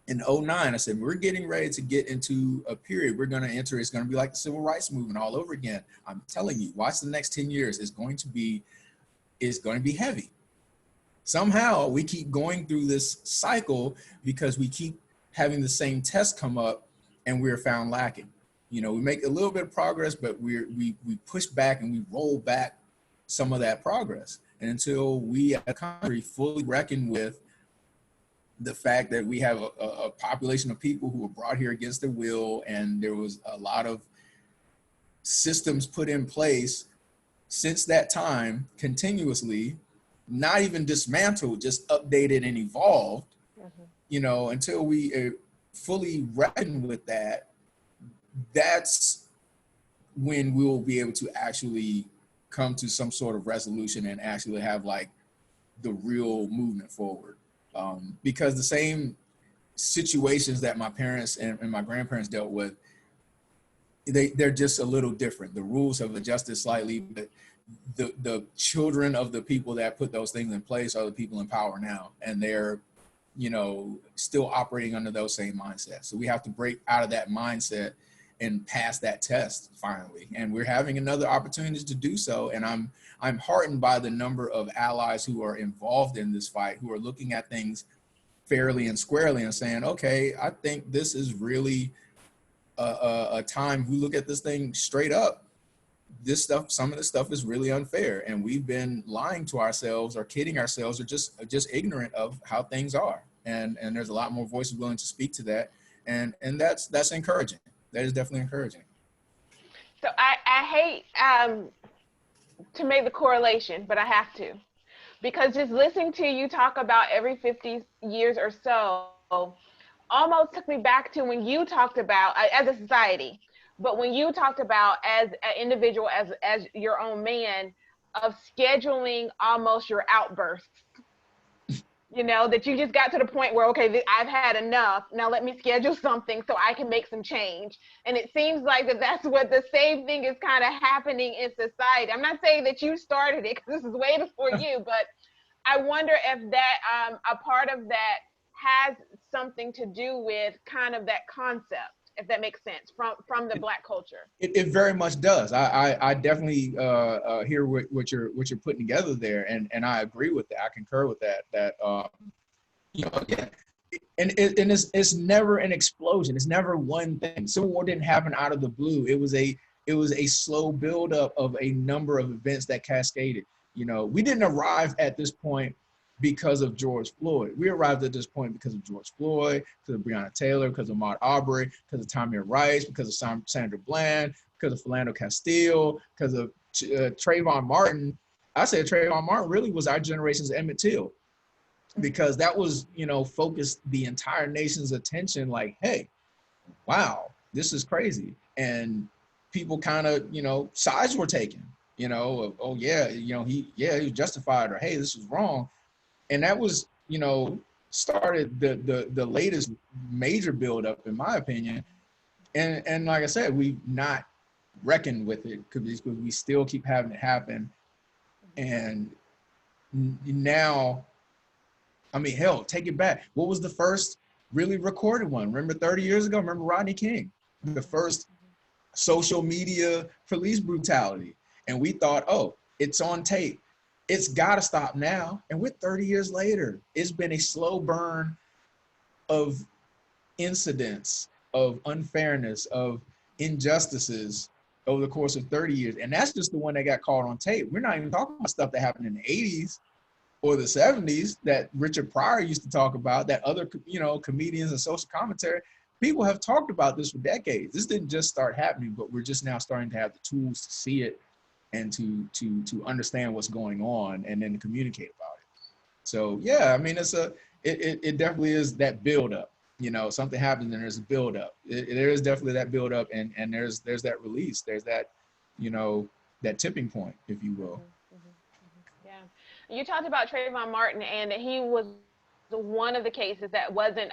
In 2009, I said, we're getting ready to get into a period we're going to enter. It's going to be like the civil rights movement all over again. I'm telling you, watch the next 10 years. It's going to be heavy. Somehow we keep going through this cycle because we keep having the same test come up and we're found lacking. You know, we make a little bit of progress, but we push back and we roll back some of that progress. And until we as a country fully reckon with the fact that we have a population of people who were brought here against their will, and there was a lot of systems put in place since that time continuously, not even dismantled, just updated and evolved, you know, until we fully reckon with that, that's when we'll be able to actually come to some sort of resolution and actually have like the real movement forward. Because the same situations that my parents and my grandparents dealt with, they're just a little different. The rules have adjusted slightly, but the children of the people that put those things in place are the people in power now, and they're, you know, still operating under those same mindsets. So we have to break out of that mindset and pass that test finally. And we're having another opportunity to do so. And I'm heartened by the number of allies who are involved in this fight, who are looking at things fairly and squarely and saying, okay, I think this is really a time we look at this thing straight up. This stuff, some of this stuff is really unfair. And we've been lying to ourselves or kidding ourselves or just ignorant of how things are. And there's a lot more voices willing to speak to that. And that's encouraging. That is definitely encouraging. So I hate to make the correlation, but I have to, because just listening to you talk about every 50 years or so almost took me back to when you talked about as a society, but when you talked about as an individual, as your own man, of scheduling almost your outbursts. You know, that you just got to the point where, okay, I've had enough. Now let me schedule something so I can make some change. And it seems like that's what the same thing is kind of happening in society. I'm not saying that you started it, because this is way before you, but I wonder if that a part of that has something to do with kind of that concept, if that makes sense, from the Black culture. It very much does. I definitely hear what you're putting together there, and I agree with that. I concur with that. That you know, again, and it's never an explosion. It's never one thing. Civil War didn't happen out of the blue. It was a slow buildup of a number of events that cascaded. You know, we didn't arrive at this point because of George Floyd. We arrived at this point because of George Floyd, because of Breonna Taylor, because of Ahmaud Arbery, because of Tamir Rice, because of Sandra Bland, because of Philando Castile, because of Trayvon Martin. I said Trayvon Martin really was our generation's Emmett Till, because that was, you know, focused the entire nation's attention like, hey, wow, this is crazy. And people kind of, you know, sides were taken, you know, oh yeah, you know, he was justified, or hey, this was wrong. And that was, you know, started the latest major buildup, in my opinion. And like I said, we've not reckoned with it because we still keep having it happen. And now, I mean, hell, take it back. What was the first really recorded one? Remember 30 years ago? Remember Rodney King? The first social media police brutality. And we thought, oh, it's on tape. it's got to stop now. And we're 30 years later. It's been a slow burn of incidents, of unfairness, of injustices over the course of 30 years. And that's just the one that got caught on tape. We're not even talking about stuff that happened in the 80s or the 70s that Richard Pryor used to talk about, that other, you know, comedians and social commentary. People have talked about this for decades. This didn't just start happening, but we're just now starting to have the tools to see it and to understand what's going on and then to communicate about it. So yeah, I mean, it definitely is that buildup. You know, something happens and there's a buildup. There is definitely that buildup, and there's that release. There's that, you know, that tipping point, if you will. Yeah, you talked about Trayvon Martin, and he was one of the cases that wasn't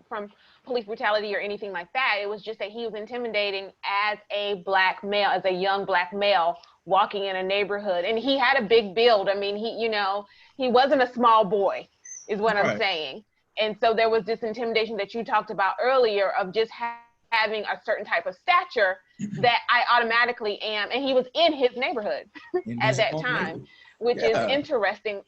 from police brutality or anything like that. It was just that he was intimidating as a black male, as a young black male walking in a neighborhood, and he had a big build. I mean, he wasn't a small boy, is what I'm Right. saying. And so there was this intimidation that you talked about earlier of just having a certain type of stature that I automatically am. And he was in his neighborhood In at his that own time, neighborhood. which is Yeah. interesting.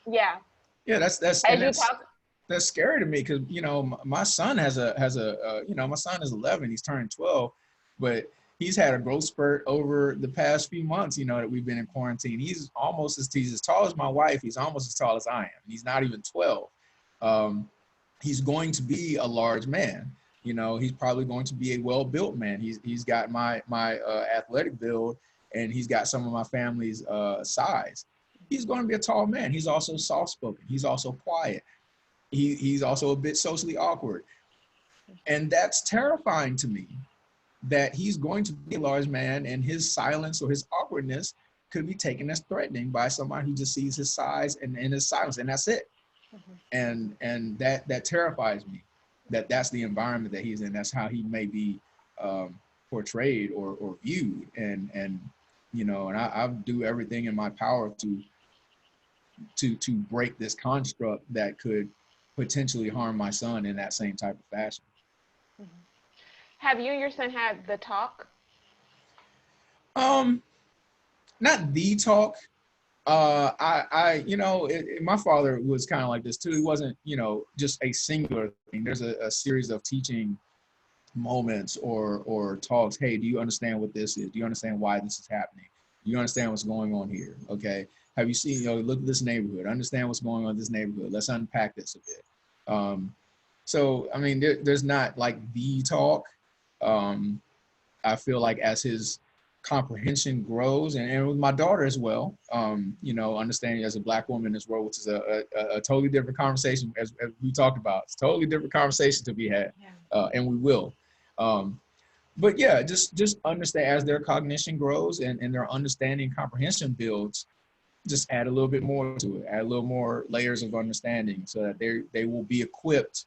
Yeah. Yeah, As you talk. that's scary to me because, you know, my son you know, my son is 11, he's turning 12, but he's had a growth spurt over the past few months, you know, that we've been in quarantine. He's as tall as my wife. He's almost as tall as I am. He's not even 12. He's going to be a large man. You know, he's probably going to be a well-built man. He's got my athletic build, and he's got some of my family's size. He's going to be a tall man. He's also soft-spoken. He's also quiet. He's also a bit socially awkward. And that's terrifying to me, that he's going to be a large man and his silence or his awkwardness could be taken as threatening by somebody who just sees his size and his silence, and that's it. And that terrifies me, that's the environment that he's in. That's how he may be portrayed or viewed. And you know, and I do everything in my power to break this construct that could potentially harm my son in that same type of fashion. Have you and your son had the talk? Not the talk. You know, my father was kind of like this too. He wasn't, you know, just a singular thing. There's a series of teaching moments or talks. Hey, do you understand what this is? Do you understand why this is happening? Do you understand what's going on here? Okay. Have you seen, you know, look at this neighborhood, understand what's going on in this neighborhood. Let's unpack this a bit. So, I mean, there's not like the talk. I feel like as his comprehension grows, and with my daughter as well, you know, understanding as a black woman in this world, which is a totally different conversation as we talked about. It's a totally different conversation to be had, and we will. But yeah, just understand as their cognition grows and their understanding comprehension builds, just add a little bit more to it, add a little more layers of understanding so that they will be equipped.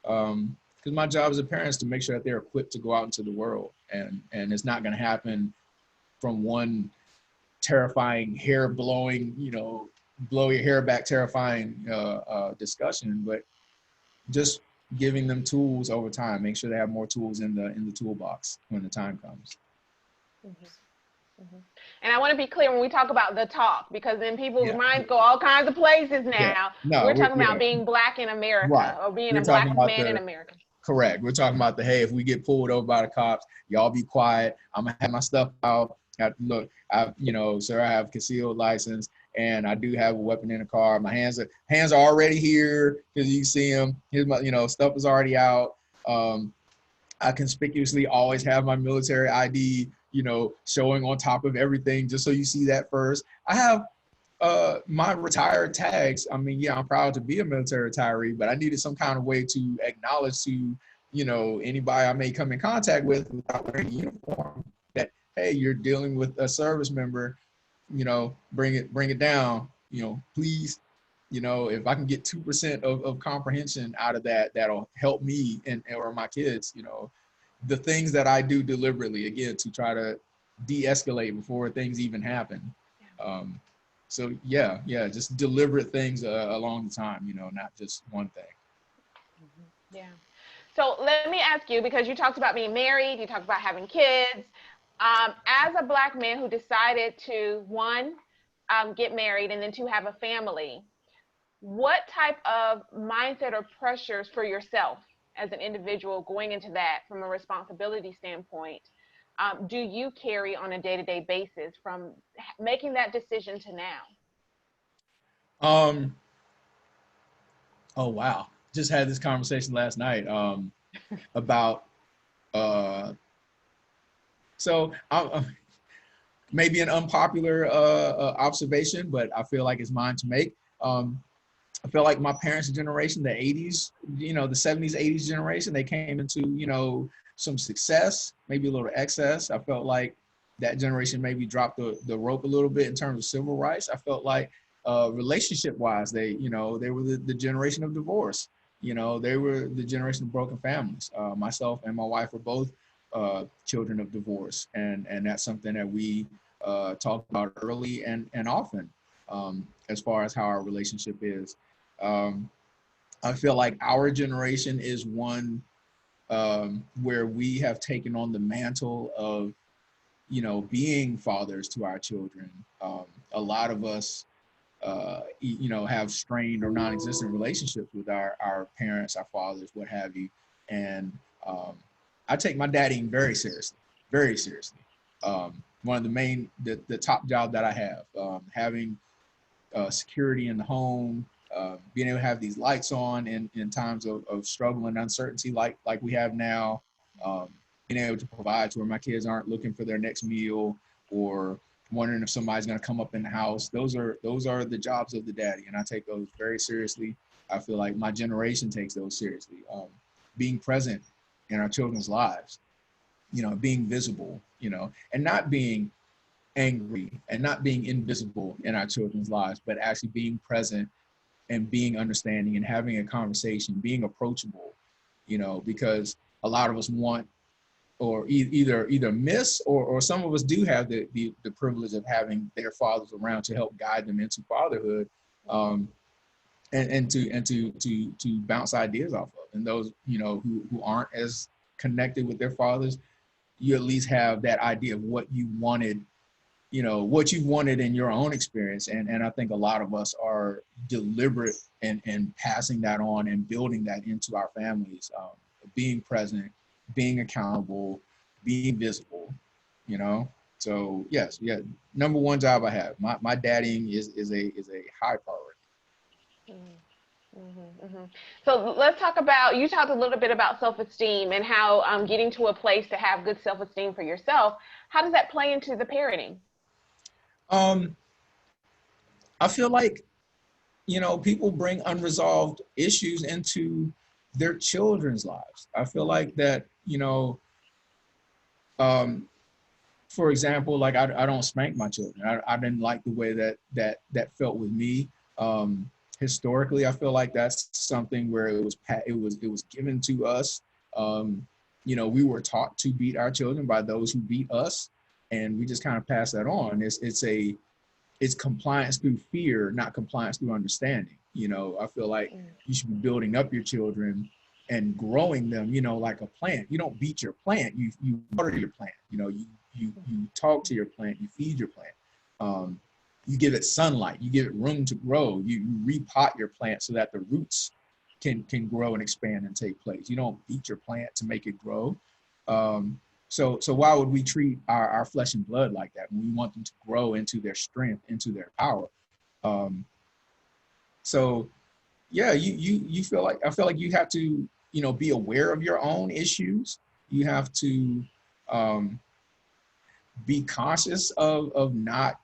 Because my job as a parent is to make sure that they're equipped to go out into the world, and it's not going to happen from one terrifying, hair blowing, you know, blow your hair back, terrifying discussion, but just giving them tools over time. Make sure they have more tools in the toolbox when the time comes. And I want to be clear when we talk about the talk, because then people's minds go all kinds of places now. Yeah. No, we're talking about being black in America, right, or being a black man in America. Correct. We're talking about hey, if we get pulled over by the cops, y'all be quiet. I'm gonna have my stuff out. Look, you know, sir, I have concealed license, and I do have a weapon in the car. My hands are already here because you see them. Here's my, you know, stuff is already out. I conspicuously always have my military ID, you know, showing on top of everything, just so you see that first. I have my retired tags. I mean, yeah, I'm proud to be a military retiree, but I needed some kind of way to acknowledge to, you know, anybody I may come in contact with without wearing a uniform that, hey, you're dealing with a service member, you know, bring it down, you know, please. You know, if I can get 2% of comprehension out of that, that'll help me or my kids, you know, the things that I do deliberately, again, to try to de-escalate before things even happen. So yeah, just deliberate things along the time, you know, not just one thing. Yeah. So let me ask you, because you talked about being married, you talked about having kids. As a black man who decided to, one, get married and then to have a family, what type of mindset or pressures for yourself as an individual going into that from a responsibility standpoint do you carry on a day-to-day basis from making that decision to now? Um, oh wow. Just had this conversation last night about so maybe an unpopular observation, but I feel like it's mine to make. I feel like my parents' generation, the 80s, the 70s, 80s generation, they came into, some success, maybe a little excess. I felt like that generation maybe dropped the rope a little bit in terms of civil rights. I felt like relationship wise, they were the generation of divorce. They were the generation of broken families. Myself and my wife were both children of divorce. And that's something that we talk about early and often as far as how our relationship is. I feel like our generation is one where we have taken on the mantle of, being fathers to our children. A lot of us, have strained or non-existent relationships with our parents, our fathers, what have you. And I take my daddying very seriously, very seriously. One of the top job that I have, having security in the home, being able to have these lights on in times of struggle and uncertainty like we have now, being able to provide to where my kids aren't looking for their next meal or wondering if somebody's going to come up in the house. Those are the jobs of the daddy, and I take those very seriously. I feel like my generation takes those seriously. Being present in our children's lives, being visible, and not being angry and not being invisible in our children's lives, but actually being present and being understanding and having a conversation, being approachable, because a lot of us want or either miss or some of us do have the privilege of having their fathers around to help guide them into fatherhood, and to bounce ideas off of. And those who aren't as connected with their fathers, you at least have that idea of what you wanted in your own experience. And I think a lot of us are deliberate in passing that on and building that into our families, being present, being accountable, being visible, So yes, yeah. Number one job I have, my daddying is a high priority. Mm-hmm, mm-hmm. So let's talk about, you talked a little bit about self-esteem and how getting to a place to have good self-esteem for yourself. How does that play into the parenting? I feel like, people bring unresolved issues into their children's lives. I feel like that, for example, like I don't spank my children. I didn't like the way that felt with me. Historically, I feel like that's something where it was given to us. We were taught to beat our children by those who beat us, and we just kind of pass that on. It's compliance through fear, not compliance through understanding. I feel like you should be building up your children and growing them, like a plant. You don't beat your plant, you water your plant. You talk to your plant, you feed your plant. You give it sunlight, you give it room to grow. You repot your plant so that the roots can grow and expand and take place. You don't beat your plant to make it grow. So why would we treat our flesh and blood like that when we want them to grow into their strength, into their power? So yeah, you feel like, I feel like you have to, be aware of your own issues. You have to be conscious of not,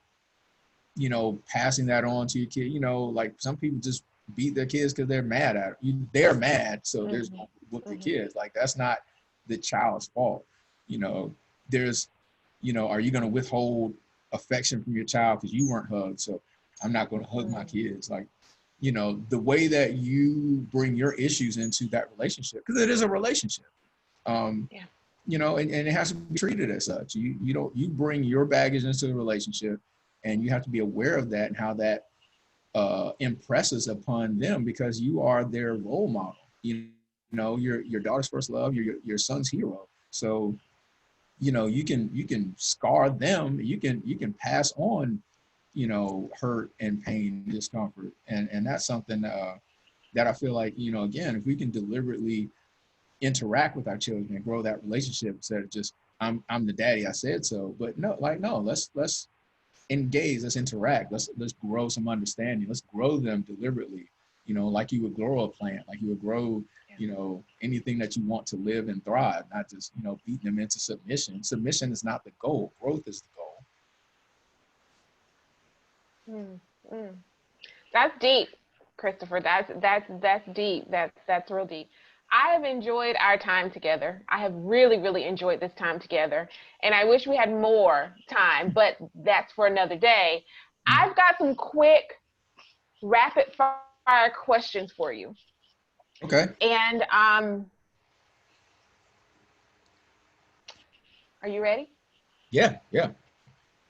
passing that on to your kid. Like some people just beat their kids because they're mad at you. They're mad, so there's no whoop the kids. Like that's not the child's fault. There's, are you going to withhold affection from your child because you weren't hugged? So I'm not going to hug my kids. Like, the way that you bring your issues into that relationship, because it is a relationship. And it has to be treated as such. You bring your baggage into the relationship, and you have to be aware of that and how that impresses upon them, because you are their role model. Your daughter's first love, your son's hero. So, you can scar them. You can pass on you know, hurt and pain, discomfort. And that's something that I feel like, you know, again, if we can deliberately interact with our children and grow that relationship instead of just I'm the daddy, I said so. But no, like no, let's engage, let's interact, let's grow some understanding, let's grow them deliberately, you know, like you would grow a plant, like you would grow, you know, anything that you want to live and thrive, not just, you know, beating them into submission. Submission is not the goal, growth is the goal. That's deep, Christopher. That's deep. That's real deep. I have enjoyed our time together. I have really, really enjoyed this time together. And I wish we had more time, but that's for another day. I've got some quick rapid fire questions for you. Okay. And are you ready? Yeah. Bring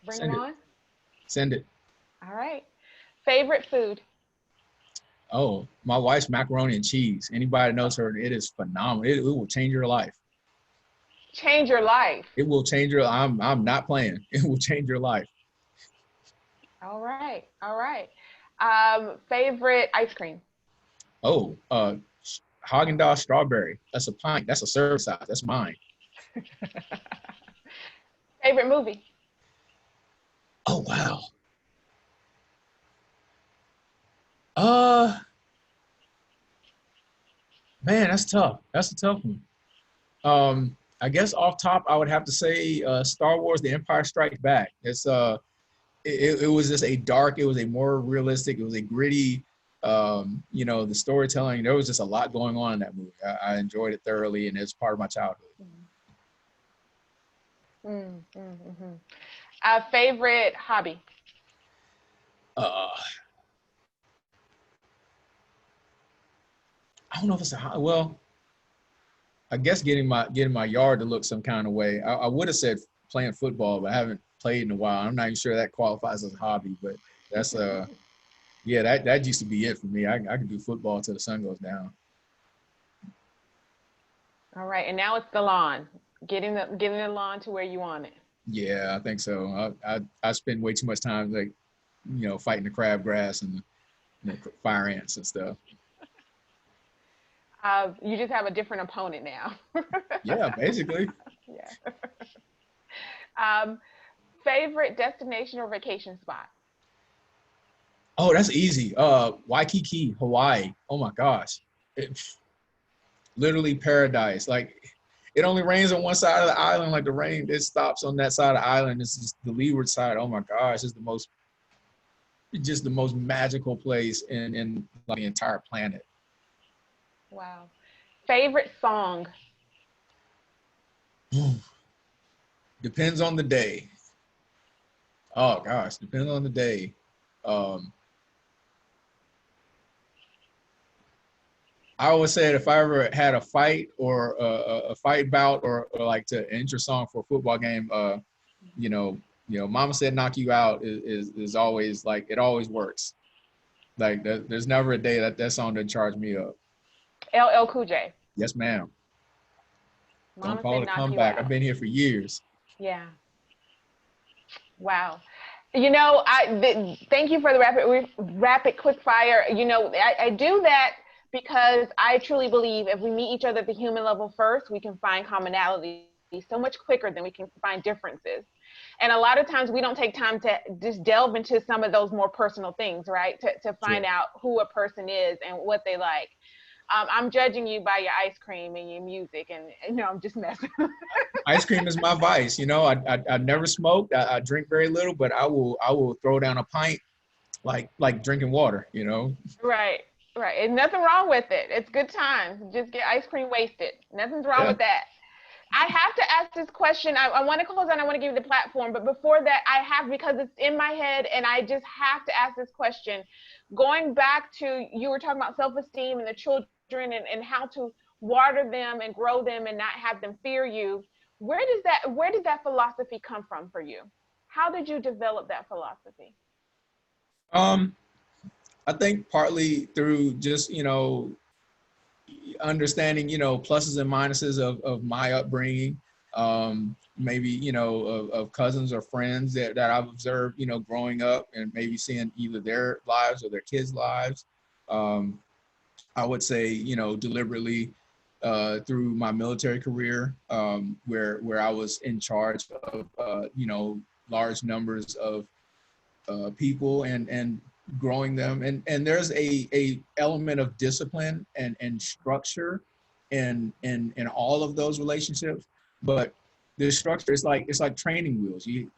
Send them it. on. Send it. All right. Favorite food? Oh, my wife's macaroni and cheese. Anybody knows her, it is phenomenal. It will change your life. Change your life. It will change your. I'm not playing. It will change your life. All right. Favorite ice cream? Oh, Haagen-Dazs strawberry. That's a pint. That's a serve size. That's mine. Favorite movie? Oh wow. Uh, Man, that's tough. That's a tough one. I guess off top, I would have to say Star Wars: The Empire Strikes Back. It was just a dark. It was a more realistic. It was a gritty. You know, the storytelling. There was just a lot going on in that movie. I enjoyed it thoroughly, and it's part of my childhood. Favorite hobby? Uh, I don't know if it's well. I guess getting my yard to look some kind of way. I would have said playing football, but I haven't played in a while. I'm not even sure that qualifies as a hobby, but that's yeah, that used to be it for me. I could do football till the sun goes down. All right, and now it's the lawn. Getting the lawn to where you want it. Yeah, I think so. I spend way too much time like, you know, fighting the crabgrass and the fire ants and stuff. You just have a different opponent now. Yeah, basically. Yeah. Favorite destination or vacation spot? Oh, that's easy. Waikiki, Hawaii. Oh my gosh. Literally paradise. Like it only rains on one side of the island. Like the rain, it stops on that side of the island. It's just the leeward side. Oh my gosh, it's the most magical place in like the entire planet. Wow. Favorite song? Depends on the day. Oh gosh, depends on the day. I always said if I ever had a fight or a fight bout or like to enter song for a football game, you know, Mama Said Knock You Out is always like it always works. Like there's never a day that song doesn't charge me up. LL Cool J. Yes, ma'am. Mama Don't call Said it a Knock You comeback. Out. I've been here for years. Yeah. Wow. You know, thank you for the rapid quick fire. You know, I do that because I truly believe if we meet each other at the human level first, we can find commonality so much quicker than we can find differences. And a lot of times we don't take time to just delve into some of those more personal things, right? To find out who a person is and what they like. I'm judging you by your ice cream and your music, and you know, I'm just messing. Ice cream is my vice. You know, I never smoked. I drink very little, but I will throw down a pint like drinking water. You know. Right. And nothing wrong with it. It's good times. Just get ice cream wasted. Nothing's wrong with that. I have to ask this question. I want to close and I want to give you the platform. But before that, because it's in my head and I just have to ask this question. Going back to, you were talking about self-esteem and the children and how to water them and grow them and not have them fear you. Where did that philosophy come from for you? How did you develop that philosophy? I think partly through just, you know, understanding, you know, pluses and minuses of my upbringing. maybe, of cousins or friends that I've observed, growing up and maybe seeing either their lives or their kids' lives. Um, I would say, deliberately through my military career, where I was in charge of, large numbers of people and growing them. And there's a element of discipline and structure in all of those relationships. But the structure is like, it's like training wheels. You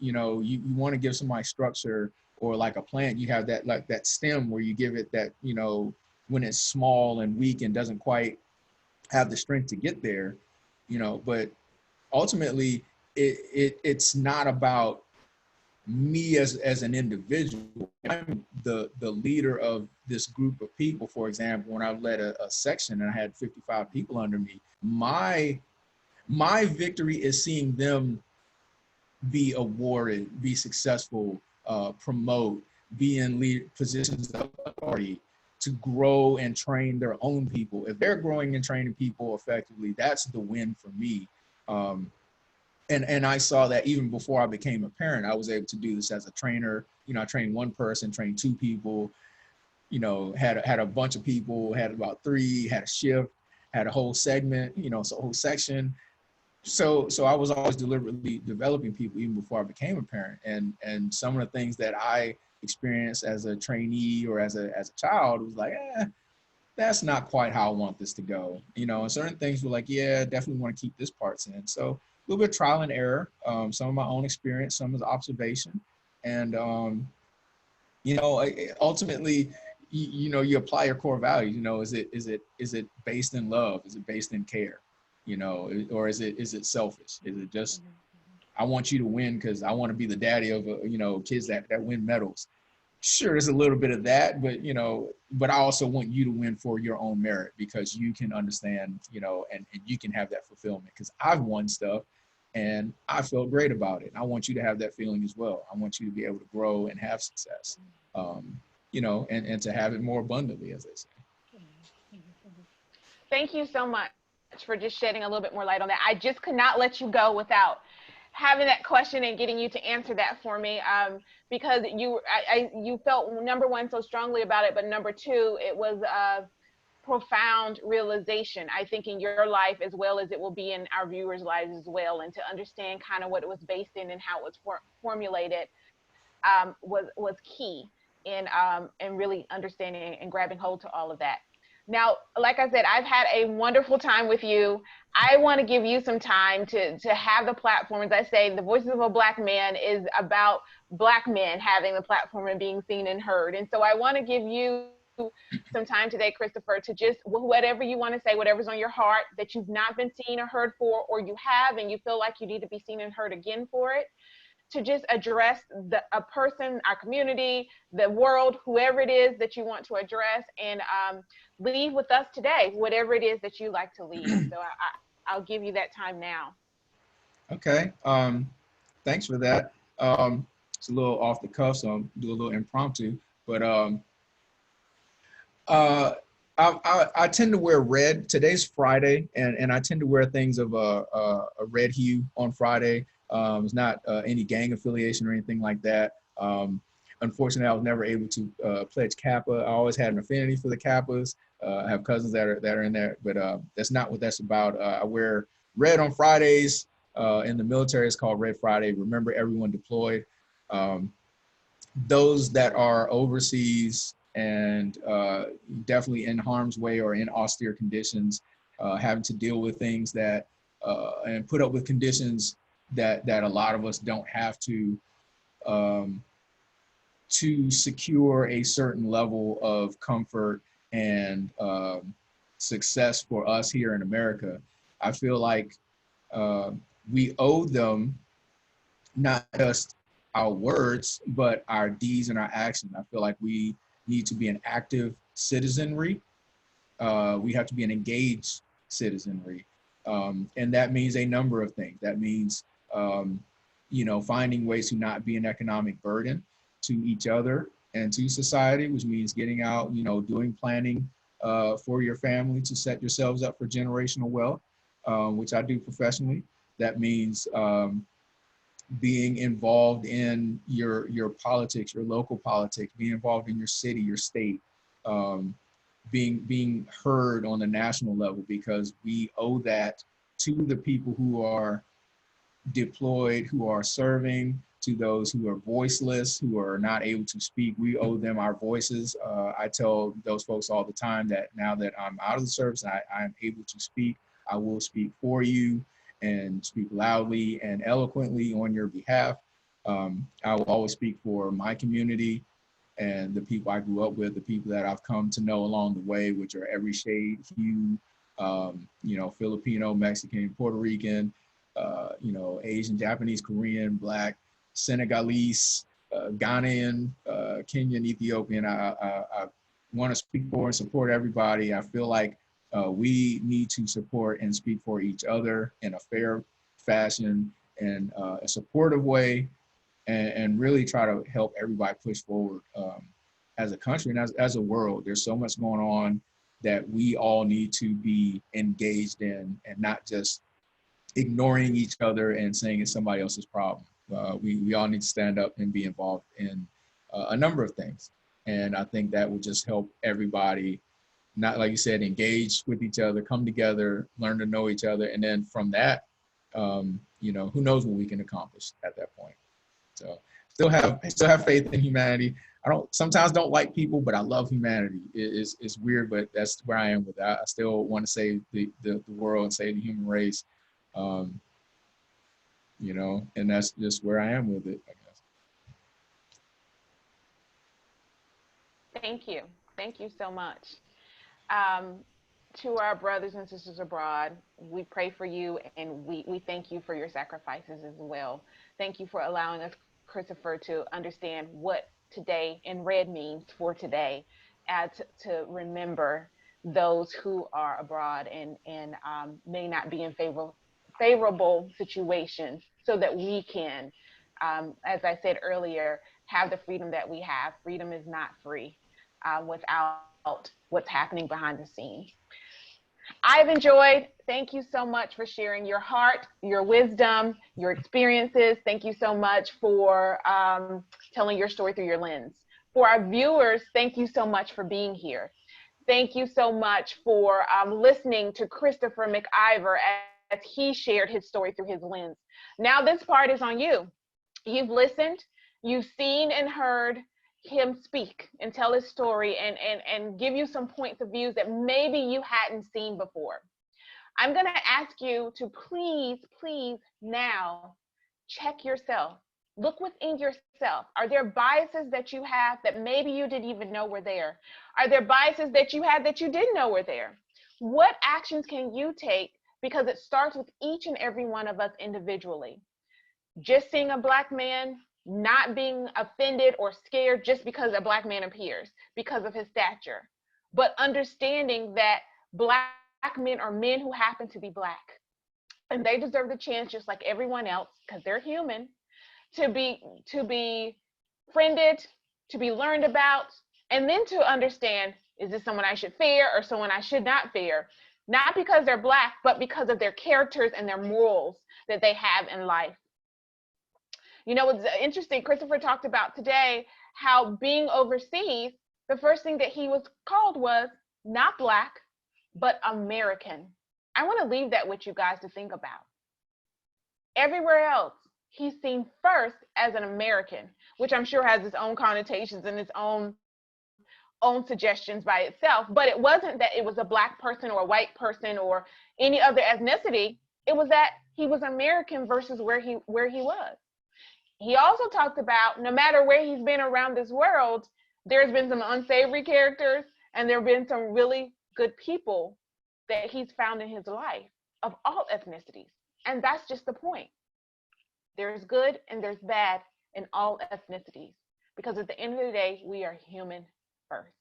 want to give somebody structure, or like a plant, you have that, like that stem where you give it that, when it's small and weak and doesn't quite have the strength to get there, but ultimately it's not about me as an individual. I'm the leader of this group of people. For example, when I led a section and I had 55 people under me, my victory is seeing them be awarded, be successful, promote, be in lead positions of authority, to grow and train their own people. If they're growing and training people effectively, that's the win for me. And I saw that even before I became a parent. I was able to do this as a trainer. I trained one person, trained two people, had a bunch of people, had about three, had a shift, had a whole segment, so a whole section. So I was always deliberately developing people even before I became a parent. And some of the things that I experienced as a trainee or as a child was like, that's not quite how I want this to go. And certain things were like, yeah, definitely want to keep this parts in. So a little bit of trial and error, some of my own experience, some of the observation. And, ultimately, you apply your core values. Is it based in love? Is it based in care? Or is it selfish? Is it just, I want you to win because I want to be the daddy of, kids that win medals? Sure, there's a little bit of that, but I also want you to win for your own merit, because you can understand, and you can have that fulfillment, because I've won stuff and I felt great about it. I want you to have that feeling as well. I want you to be able to grow and have success, and to have it more abundantly, as they say. Thank you so much for just shedding a little bit more light on that. I just could not let you go without having that question and getting you to answer that for me, because you felt, number one, so strongly about it, but number two, it was a profound realization, I think, in your life as well as it will be in our viewers' lives as well. And to understand kind of what it was based in and how it was formulated was key in really understanding and grabbing hold to all of that. Now, like I said, I've had a wonderful time with you. I want to give you some time to have the platform. As I say, the Voices of a Black Man is about Black men having the platform and being seen and heard. And so I want to give you some time today, Christopher, to just whatever you want to say, whatever's on your heart that you've not been seen or heard for, or you have and you feel like you need to be seen and heard again for it, to just address a person, our community, the world, whoever it is that you want to address, and leave with us today, whatever it is that you like to leave. So I'll give you that time now. Okay. Thanks for that. It's a little off the cuff, so I'll do a little impromptu, but I tend to wear red. Today's Friday, and I tend to wear things of a red hue on Friday. It's not any gang affiliation or anything like that. Unfortunately, I was never able to pledge Kappa. I always had an affinity for the Kappas. I have cousins that are in there, but that's not what that's about. I wear red on Fridays. In the military, it's called Red Friday. Remember everyone deployed. Those that are overseas and definitely in harm's way or in austere conditions, having to deal with things that and put up with conditions that a lot of us don't have to secure a certain level of comfort and success for us here in America. I feel like we owe them not just our words, but our deeds and our actions. I feel like we need to be an active citizenry. We have to be an engaged citizenry. And that means a number of things. That means, finding ways to not be an economic burden to each other and to society, which means getting out, doing planning for your family to set yourselves up for generational wealth, which I do professionally. That means being involved in your politics, your local politics, being involved in your city, your state, being heard on the national level, because we owe that to the people who are deployed, who are serving, to those who are voiceless, who are not able to speak. We owe them our voices. I tell those folks all the time that now that I'm out of the service, I'm able to speak, I will speak for you and speak loudly and eloquently on your behalf. I will always speak for my community and the people I grew up with, the people that I've come to know along the way, which are every shade, hue, Filipino, Mexican, Puerto Rican, Asian, Japanese, Korean, Black, Senegalese, Ghanaian, Kenyan, Ethiopian. I want to speak for and support everybody. I feel like we need to support and speak for each other in a fair fashion and a supportive way, and really try to help everybody push forward as a country and as a world. There's so much going on that we all need to be engaged in, and not just ignoring each other and saying it's somebody else's problem. We all need to stand up and be involved in a number of things. And I think that will just help everybody, not, like you said, engage with each other, come together, learn to know each other. And then from that, who knows what we can accomplish at that point. So still have faith in humanity. I sometimes don't like people, but I love humanity. It's weird, but that's where I am with that. I still want to save the world and save the human race. And that's just where I am with it, I guess. Thank you. Thank you so much. To our brothers and sisters abroad, we pray for you, and we thank you for your sacrifices as well. Thank you for allowing us, Christopher, to understand what today in red means for today, and to remember those who are abroad and may not be in favorable situations, so that we can, as I said earlier, have the freedom that we have. Freedom is not free without what's happening behind the scenes. I've enjoyed. Thank you so much for sharing your heart, your wisdom, your experiences. Thank you so much for telling your story through your lens. For our viewers, thank you so much for being here. Thank you so much for listening to Christopher McIver as he shared his story through his lens. Now this part is on you. You've listened, you've seen and heard him speak and tell his story and give you some points of views that maybe you hadn't seen before. I'm going to ask you to please now check yourself. Look within yourself. Are there biases that you have that maybe you didn't even know were there? Are there biases that you had that you didn't know were there? What actions can you take? Because it starts with each and every one of us individually. Just seeing a Black man, not being offended or scared just because a Black man appears, because of his stature, but understanding that Black men are men who happen to be Black, and they deserve the chance just like everyone else, because they're human, to be friended, to be learned about, and then to understand, is this someone I should fear or someone I should not fear? Not because they're Black, but because of their characters and their morals that they have in life. It's interesting, Christopher talked about today how being overseas, the first thing that he was called was not Black, but American. I want to leave that with you guys to think about. Everywhere else, he's seen first as an American, which I'm sure has its own connotations and its own suggestions by itself. But it wasn't that it was a Black person or a white person or any other ethnicity. It was that he was American versus where he was. He also talked about no matter where he's been around this world, there's been some unsavory characters and there have been some really good people that he's found in his life of all ethnicities. And that's just the point. There's good and there's bad in all ethnicities, because at the end of the day, we are human first.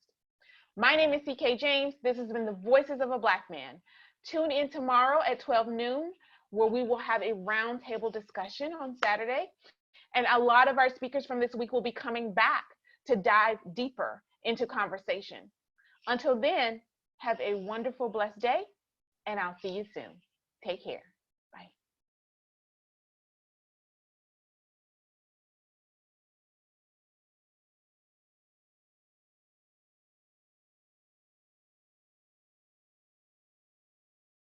My name is CK James. This has been the Voices of a Black Man. Tune in tomorrow at 12 noon, where we will have a roundtable discussion on Saturday. And a lot of our speakers from this week will be coming back to dive deeper into conversation. Until then, have a wonderful, blessed day, and I'll see you soon. Take care.